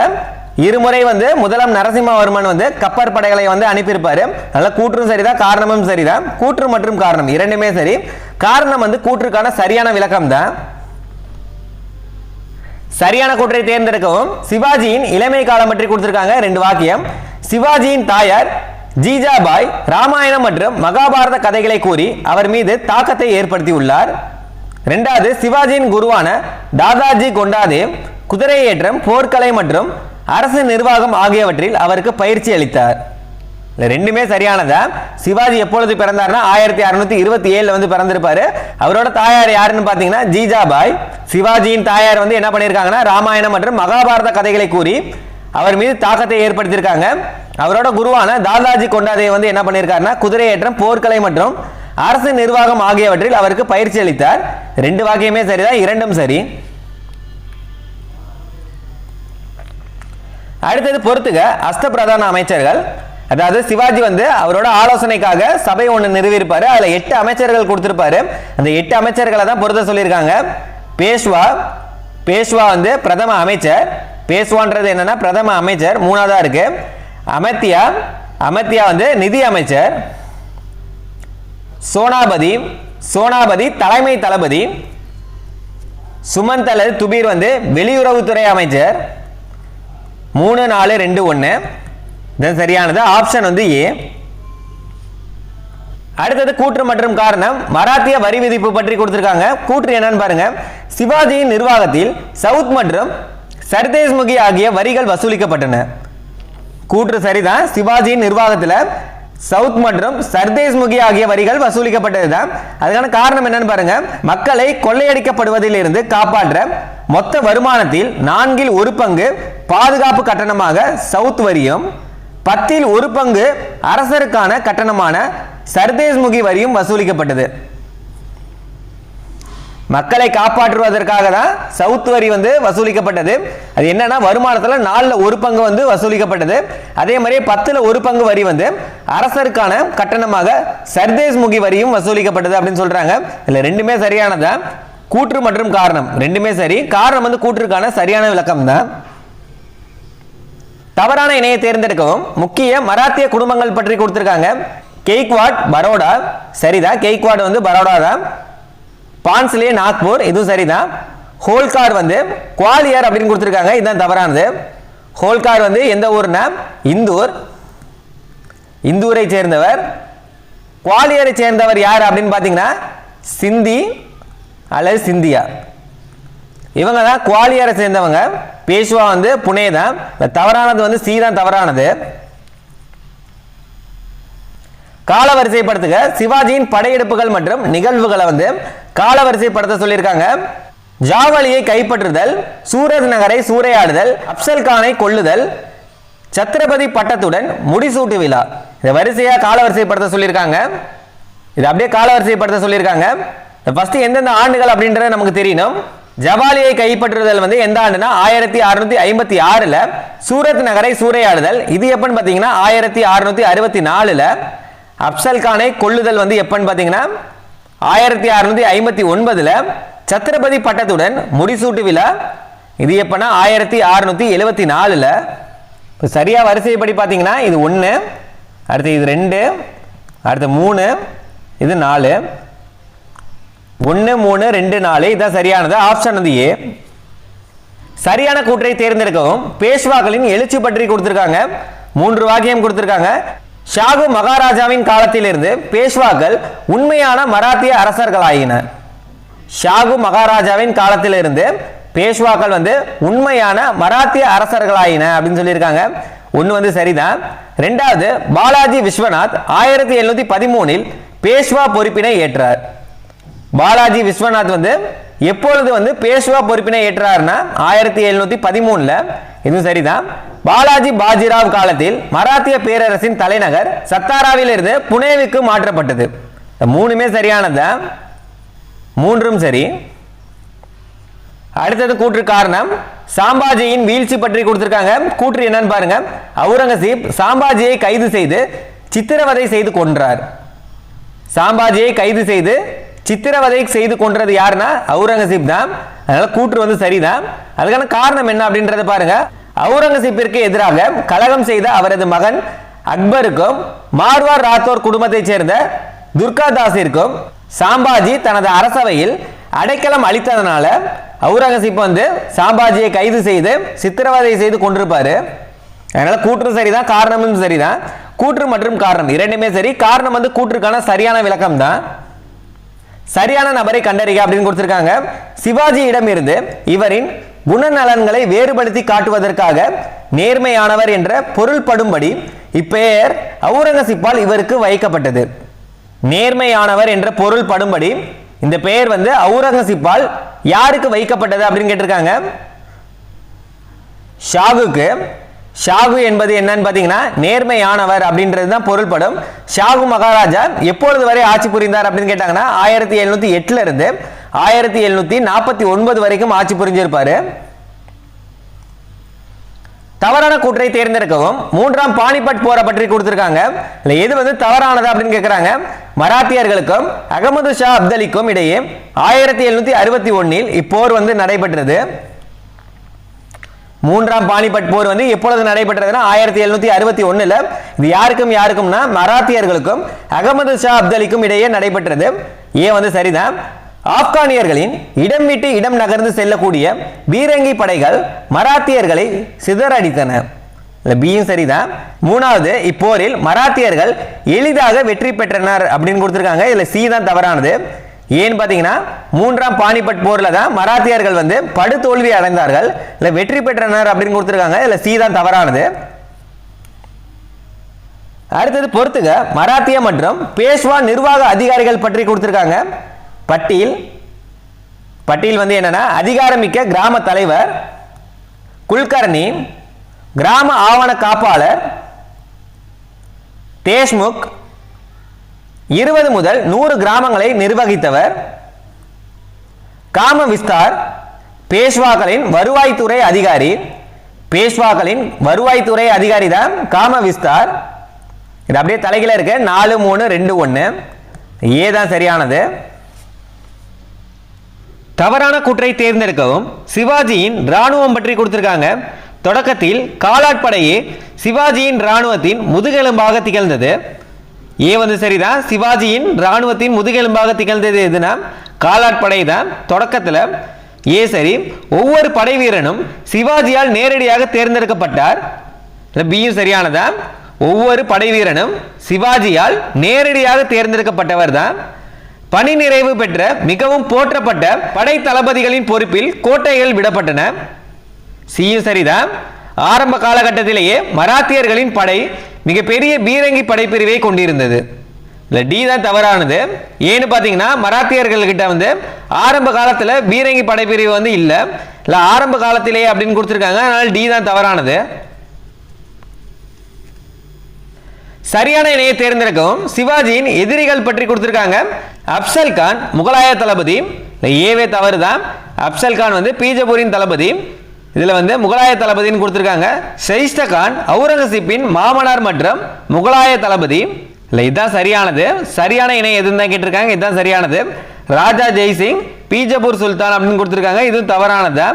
2 முறை 1ஆம் நரசிம்மவர்மன் கப்பற்படைகளை அனுப்பியிருப்பாரு. அதனால கூற்றும் சரிதான், காரணமும் சரிதான். கூற்று மற்றும் காரணம் 2மே சரி. காரணம் கூற்றுக்கான சரியான விளக்கம் தான். சரியான கூற்றை தேர்ந்தெடுக்கவும். சிவாஜியின் இளமை காலம் பற்றி கொடுத்திருக்காங்க. 2 வாக்கியம். சிவாஜியின் தாயார் ஜீஜாபாய் ராமாயணம் மற்றும் மகாபாரத கதைகளை கூறி அவர் மீது தாக்கத்தை ஏற்படுத்தி உள்ளார். 2வது சிவாஜியின் குருவான தாதாஜி கொண்டாதேவ் குதிரை ஏற்றம், போர்க்கலை மற்றும் அரசு நிர்வாகம் ஆகியவற்றில் அவருக்கு பயிற்சி அளித்தார். 2மே சரியானதா? சிவாஜி எப்பொழுது பிறந்தார்னா 1627 பிறந்திருப்பாரு. அவரோட தாயார் யாருன்னு பாத்தீங்கன்னா ஜீஜாபாய். சிவாஜியின் தாயார் என்ன பண்ணிருக்காங்கன்னா ராமாயணம் மற்றும் மகாபாரத கதைகளை கூறி அவர் மீது தாக்கத்தை ஏற்படுத்தியிருக்காங்க. அவரோட குருவான தாதாஜி கொண்டாதேவ் என்ன பண்ணிருக்காருன்னா குதிரை ஏற்றம், போர்க்கலை மற்றும் அரசு நிர்வாகம் ஆகியவற்றில் அவருக்கு பயிற்சி அளித்தார். 2 வாக்கியமே சரிதான், 2ம் சரி. அடுத்தது பொறுத்துக. அஷ்டபிரதான அமைச்சர்கள் அதாவது சிவாஜி வந்து அவரோட ஆலோசனைக்காக சபை ஒன்று நிறுவியிருப்பாரு. அதுல 8 அமைச்சர்கள் கொடுத்திருப்பாரு. அந்த 8 அமைச்சர்களை தான் பொறுத்த சொல்லியிருக்காங்க. பேஷ்வா வந்து பிரதம அமைச்சர். பேஷ்வான்றது என்னன்னா பிரதம அமைச்சர். மூணாவதா இருக்கு அமர்த்தியா வந்து நிதி அமைச்சர். சோனாபதி தலைமை தளபதி. சுமந்த் அல்லது துபீர் வந்து வெளியுறவுத்துறை அமைச்சர். 3 4 2 1 இது சரியானது. ஆப்ஷன் வந்து ஏ. அடுத்தது கூற்று மற்றும் காரணம். மராத்திய வரி விதிப்பு பற்றி கொடுத்திருக்காங்க. கூற்று என்னன்னு பாருங்க. சிவாஜியின் நிர்வாகத்தில் சவுத் மற்றும் சர்தேஷ்முகி ஆகிய வரிகள் வசூலிக்கப்பட்டன. கூற்று சரிதான். சிவாஜியின் நிர்வாகத்தில் சவுத் மற்றும் சர்தேஷ்முகி ஆகிய வரிகள் வசூலிக்கப்பட்டதுதான். அதுக்கான காரணம் என்னன்னு பாருங்க. மக்களை கொள்ளையடிக்கப்படுவதில் இருந்து காப்பாற்ற மொத்த வருமானத்தில் 4 1 பங்கு பாதுகாப்பு கட்டணமாக சவுத் வரியும் 10 1 பங்கு அரசருக்கான கட்டணமான சர்தேஷ்முகி வரியும் வசூலிக்கப்பட்டது. மக்களை காப்பாற்றுவதற்காக தான் சவுத் வரி வந்து வசூலிக்கப்பட்டது. அது என்னன்னா வருமானத்தில் 4 1 பங்கு வந்து வசூலிக்கப்பட்டது. அதே மாதிரி 10 1 பங்கு வரி வந்து அரசருக்கான கட்டணமாக சர்தேஷ்முகி வரியும் வசூலிக்கப்பட்டது அப்படின்னு சொல்றாங்க. இதுல ரெண்டுமே சரியானதா. கூற்று மற்றும் காரணம் ரெண்டுமே சரி. காரணம் வந்து கூற்றுக்கான சரியான விளக்கம் தான். தவறான இணையை தேர்ந்தெடுக்கவும். முக்கிய மராத்திய குடும்பங்கள் பற்றி கொடுத்திருக்காங்க. கெய்க்வாட் பரோடா சரிதான். கெய்க்வாட் வந்து பரோடா தான். பான்ஸ்லே நாக்பூர் இதுவும் சரிதான். ஹோல்கார் வந்து குவாலியர் அப்படின்னு கொடுத்திருக்காங்க. இதுதான் தவறானது. ஹோல்கார் வந்து எந்த ஊர்னா இந்தூரை சேர்ந்தவர். குவாலியரை சேர்ந்தவர் யார் அப்படின்னு பார்த்தீங்கன்னா சிந்தி அல்லது சிந்தியா. இவங்க தான் குவாலியரை சேர்ந்தவங்க. பேஷ்வா வந்து புனே தான். தவறானது வந்து சி தான் தவறானது. காலவரிசைப்படுத்துக. சிவாஜியின் படையெடுப்புகள் மற்றும் நிகழ்வுகளை வந்து காலவரிசைப்படுத்த சொல்லியிருக்காங்க. ஜாவலியை கைப்பற்றுதல், சூரத் நகரை சூறையாடுதல், அப்சல் கானை கொல்லுதல், சத்ரபதி பட்டத்துடன் முடிசூட்டு விழா. இதை வரிசையா காலவரிசைப்படுத்த சொல்லியிருக்காங்க. இது அப்படியே காலவரிசைப்படுத்த சொல்லியிருக்காங்க. ஃபர்ஸ்ட் எந்தெந்த ஆண்டுகள் அப்படின்றது நமக்கு தெரியணும். ஜவாலியை கைப்பற்றுதல் வந்து எந்த ஆண்டுனா 1656ல. சூரத் நகரை சூறையாடுதல் இது எப்பன்னு பார்த்தீங்கன்னா 1664ல. அப்சல் கானை கொல்லுதல் வந்து எப்பன்னு பார்த்தீங்கன்னா 1659ல. சத்ரபதி பட்டத்துடன் முடிசூட்டு விழா இது எப்பன்னா 1674ல. சரியா வரிசைப்படி பார்த்தீங்கன்னா இது 1, அடுத்து இது 2, அடுத்து 3, இது 4. 1 3 2 4 இதான் சரியானது. ஆப்ஷன் வந்து ஏ. சரியான கூற்றை தேர்ந்தெடுக்கவும். பேஷ்வாக்களின் எழுச்சி பற்றி கொடுத்திருக்காங்க. 3 வாக்கியம் கொடுத்திருக்காங்க. ஷாகு மகாராஜாவின் காலத்திலிருந்து பேஷ்வாக்கள் உண்மையான மராத்திய அரசர்களாயின. ஷாகு மகாராஜாவின் காலத்திலிருந்து பேஷ்வாக்கள் வந்து உண்மையான மராத்திய அரசர்களாயின அப்படின்னு சொல்லியிருக்காங்க. 1 வந்து சரிதான். 2வது பாலாஜி விஸ்வநாத் 1713இல் பேஷ்வா பொறுப்பினை ஏற்றார். பாலாஜி விஸ்வநாத் வந்து எப்பொழுது வந்து பேஷ்வா பொறுப்பினை ஏற்றார்னா 1713ல. இதுவும் சரிதான். பாலாஜி பாஜிராவ் காலத்தில் மராத்திய பேரரசின் தலைநகர் சத்தாராவில் இருந்து புனேவுக்கு மாற்றப்பட்டது. 3மே சரியானது. 3ம் சரி. அடுத்தது கூற்று காரணம். சாம்பாஜியின் வீழ்ச்சி பற்றி கொடுத்திருக்காங்க. கூற்று என்னன்னு பாருங்க. அவுரங்கசீப் சாம்பாஜியை கைது செய்து சித்திரவதை செய்து கொன்றார். சாம்பாஜியை கைது செய்து சித்திரவதை செய்து கொன்றது யாருன்னா அவுரங்கசீப் தான். அதனால கூற்று வந்து சரிதான். அதுக்கான காரணம் என்ன அப்படின்றத பாருங்க. அவுரங்கசீப்பிற்கு எதிராக கலகம் செய்த அவரது மகன் அக்பருக்கும் மார்வார் ராத்தோர் குடும்பத்தைச் சேர்ந்த துர்காதாஸிற்கும் சாம்பாஜி தனது அரசவையில் அடைக்கலம் அளித்ததனால அவுரங்கசீப் வந்து சாம்பாஜியை கைது செய்து சித்திரவதை செய்து கொண்டிருப்பாரு. அதனால கூற்று சரிதான், காரணமும் சரிதான். கூற்று மற்றும் காரணம் இரண்டுமே சரி. காரணம் வந்து கூற்றுக்கான சரியான விளக்கம் தான். சரியான நபரை கண்டறிக அப்படின்னு கொடுத்திருக்காங்க. சிவாஜியிடம் இருந்து இவரின் குணநலன்களை வேறுபடுத்தி காட்டுவதற்காக நேர்மையானவர் என்ற பொருள்படும்படி இப்பெயர் அவுரங்கசீப்பால் இவருக்கு வைக்கப்பட்டது. நேர்மையானவர் என்ற பொருள்படும்படி இந்த பெயர் வந்து அவுரங்கசீப்பால் யாருக்கு வைக்கப்பட்டது அப்படின்னு கேட்டிருக்காங்க. ஷாகுக்கு. ஷாகு என்பது என்னன்னு பார்த்தீங்கன்னா நேர்மையானவர் அப்படின்றது தான் பொருள்படும். ஷாகு மகாராஜா எப்பொழுது வரை ஆட்சி புரிந்தார் அப்படின்னு கேட்டாங்கன்னா 1708ல இருந்து 1749 வரைக்கும் ஆட்சி புரிஞ்சிருப்பாரு. தவறான கூற்றை தேர்ந்தெடுக்கவும். மூன்றாம் பானிபட் போரை பற்றி கொடுத்திருக்காங்க. இல்ல எது வந்து தவறானது அப்படின்னு கேட்கிறாங்க. மராத்தியர்களுக்கும் அகமது ஷா அப்தலிக்கும் இடையே 1761 இப்போர் வந்து நடைபெற்றது. மூன்றாம் பானிபட் போர் வந்து எப்பொழுது நடைபெற்றதுன்னா 1761. இது யாருக்கும்னா மராத்தியர்களுக்கும் அகமது ஷா அப்தலிக்கும் இடையே நடைபெற்றது. ஏன் வந்து சரிதான். ஆப்கானியர்களின் இடம் விட்டு இடம் நகர்ந்து செல்லக்கூடிய பீரங்கி படைகள் மராத்தியர்களை சிதறடித்தன. பியும் சரிதான். மூணாவது, இப்போரில் மராத்தியர்கள் எளிதாக வெற்றி பெற்றனர் அப்படின்னு கொடுத்திருக்காங்க. இதுல சி தான் தவறானது. ஏன்னு பாத்தீங்கன்னா மூன்றாம் பானிபட் போர்ல தான் மராத்தியர்கள் வந்து படுதோல்வி அடைந்தார்கள். இல்ல வெற்றி பெற்றனர் அப்படின்னு கொடுத்திருக்காங்க. இதுல சி தான் தவறானது. அடுத்தது பொறுத்துக. மராத்திய மற்றும் பேஷ்வா நிர்வாக அதிகாரிகள் பற்றி கொடுத்திருக்காங்க. பட்டியல் வந்து என்னன்னா அதிகாரமிக்க கிராம தலைவர், குல்கர்னி, கிராம ஆவண காப்பாளர், தேஷ்முக், 20 முதல் 100 கிராமங்களை நிர்வகித்தவர், காம விஸ்தார், பேஷ்வாக்களின் வருவாய்த்துறை அதிகாரி. பேஷ்வாக்களின் வருவாய்த்துறை அதிகாரி தான் காம விஸ்தார். இது அப்படியே தலைகீழ இருக்கு. 4 3 2 1 ஏதான் சரியானது. தவறான கூற்றை தேர்ந்தெடுக்கவும். சிவாஜியின் ராணுவம் பற்றி கொடுத்திருக்காங்க. தொடக்கத்தில் காலாட் படையே சிவாஜியின் ராணுவத்தின் முதுகெலும்பாக திகழ்ந்தது. ஏ வந்து சரிதான். சிவாஜியின் ராணுவத்தின் முதுகெலும்பாக திகழ்ந்தது எதுனா காலாட் படை தான் தொடக்கத்தில். ஏ சரி. ஒவ்வொரு படை வீரனும் சிவாஜியால் நேரடியாக தேர்ந்தெடுக்கப்பட்டார். பியும் சரியானதான். ஒவ்வொரு படை வீரனும் சிவாஜியால் நேரடியாக தேர்ந்தெடுக்கப்பட்டவர் தான். பணி நிறைவு பெற்ற மிகவும் போற்றப்பட்ட படை தளபதிகளின் பொறுப்பில் கோட்டைகள் விடப்பட்டன. சியும் சரிதான். ஆரம்ப காலகட்டத்திலேயே மராத்தியர்களின் படை மிகப்பெரிய பீரங்கி படைப்பிரிவை கொண்டிருந்தது. இல்லை டி தான் தவறானது. ஏன்னு பார்த்தீங்கன்னா மராத்தியர்கள்கிட்ட வந்து ஆரம்ப காலத்தில் பீரங்கி படைப்பிரிவு வந்து இல்லை ஆரம்ப காலத்திலேயே அப்படின்னு கொடுத்துருக்காங்க. அதனால டி தான் தவறானது. சரியான இணையை தேர்ந்தெடுக்கவும். சிவாஜியின் எதிரிகள் பற்றி கொடுத்திருக்காங்க. அப்சல் கான் முகலாய தளபதி. ஏவே தவறு தான். அப்சல் கான் வந்து பீஜப்பூரின் தளபதி. இதுல வந்து முகலாய தளபதின்னு கொடுத்திருக்காங்க. ஷைஸ்ட கான் அவுரங்கசீப்பின் மாமனார் மற்றும் முகலாய தளபதி. இல்லை இதுதான் சரியானது. சரியான இணை எதுன்னு தான் கேட்டிருக்காங்க. இதுதான் சரியானது. ராஜா ஜெய்சிங் பீஜப்பூர் சுல்தான் அப்படின்னு கொடுத்திருக்காங்க. இது தவறானது.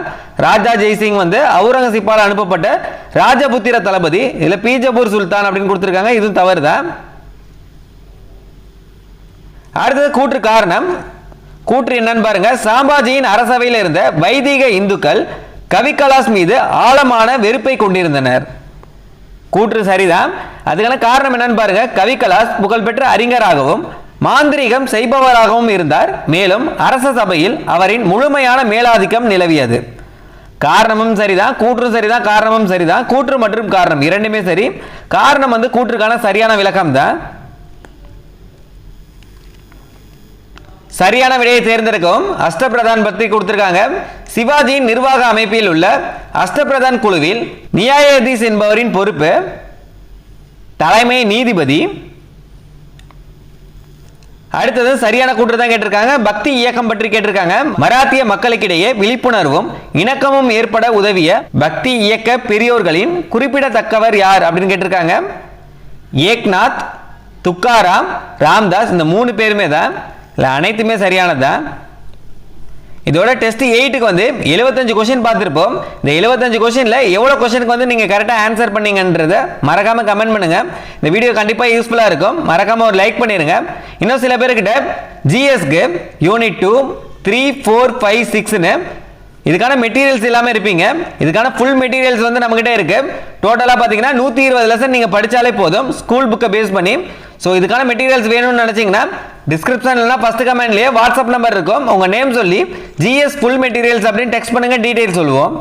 ராஜா ஜெய்சிங் வந்து அவுரங்கசீப்பால் அனுப்பப்பட்ட ராஜபுத்திர தளபதி. இதுல பீஜப்பூர் சுல்தான் அப்படின்னு கொடுத்திருக்காங்க. இது தவறுதான். அடுத்தது கூற்று காரணம். கூற்று என்னன்னு பாருங்க. சாம்பாஜியின் அரசவையில் இருந்த வைதிக இந்துக்கள் கவிகலாஸ் மீது ஆழமான வெறுப்பை கொண்டிருந்தனர். கூற்று சரிதான். அதுக்கான காரணம் என்னன்னு பாருங்க. கவிகலாஸ் புகழ்பெற்ற அறிஞராகவும் மாந்திரீகம் செய்பவராகவும் இருந்தார். மேலும் அரச சபையில் அவரின் முழுமையான மேலாதிக்கம் நிலவியது. காரணமும் சரிதான், கூற்றும் சரிதான், காரணமும் சரிதான். கூற்று மற்றும் காரணம் இரண்டுமே சரி. காரணம் வந்து கூற்றுக்கான சரியான விளக்கம் தான். சரியான விடையை தேர்ந்தெடுக்கவும். அஷ்டபிரதான் பற்றி கொடுத்திருக்காங்க. சிவாஜியின் நிர்வாக அமைப்பில் உள்ள அஷ்டபிரதான் குழுவில் நியாயாதீஷ் என்பவரின் பொறுப்பு தலைமை நீதிபதி. அடுத்தது சரியான கூற்று தான் கேட்டிருக்காங்க. பக்தி இயக்கம் பற்றி கேட்டிருக்காங்க. மராத்திய மக்களுக்கிடையே விழிப்புணர்வும் இணக்கமும் ஏற்பட உதவிய பக்தி இயக்க பெரியோர்களின் குறிப்பிடத்தக்கவர் யார் அப்படின்னு கேட்டிருக்காங்க. ஏக்நாத், துக்காராம், ராம்தாஸ். இந்த 3 பேருமே தான். இல்லை அனைத்துமே சரியானதுதான். இதோட டெஸ்ட் 8க்கு வந்து 75 கொஸ்டின் பார்த்துருப்போம். இந்த 75 கொஸ்டின்ல எவ்வளோ கொஸ்டினுக்கு வந்து நீங்கள் கரெக்டாக ஆன்சர் பண்ணீங்கன்றதை மறக்காம கமெண்ட் பண்ணுங்க. இந்த வீடியோ கண்டிப்பாக யூஸ்ஃபுல்லாக இருக்கும். மறக்காம ஒரு லைக் பண்ணிடுங்க. இன்னும் சில பேர்கிட்ட ஜிஎஸ்க்கு யூனிட் 2, 3, 4, 5, 6ன்னு இதுக்கான மெட்டீரியல்ஸ் எல்லாமே இருப்பீங்க. இதுக்கான ஃபுல் மெட்டீரியல்ஸ் வந்து நம்மகிட்ட இருக்கு. டோட்டலாக பார்த்தீங்கன்னா 120 லெசன் நீங்கள் படித்தாலே போதும் ஸ்கூல் புக்கை பேஸ் பண்ணி. ஸோ இதுக்கான மெட்டீரியல்ஸ் வேணும்னு நினச்சிங்கன்னா டிஸ்கிரிப்ஷன்ல ஃபர்ஸ்ட் கமெண்ட்லேயே வாட்ஸ்அப் நம்பர் இருக்கும். உங்கள் நேம் சொல்லி ஜிஎஸ் ஃபுல் மெட்டீரியல்ஸ் அப்படின்னு டெக்ஸ்ட் பண்ணுங்க. டீட்டெயில் சொல்லுவோம்.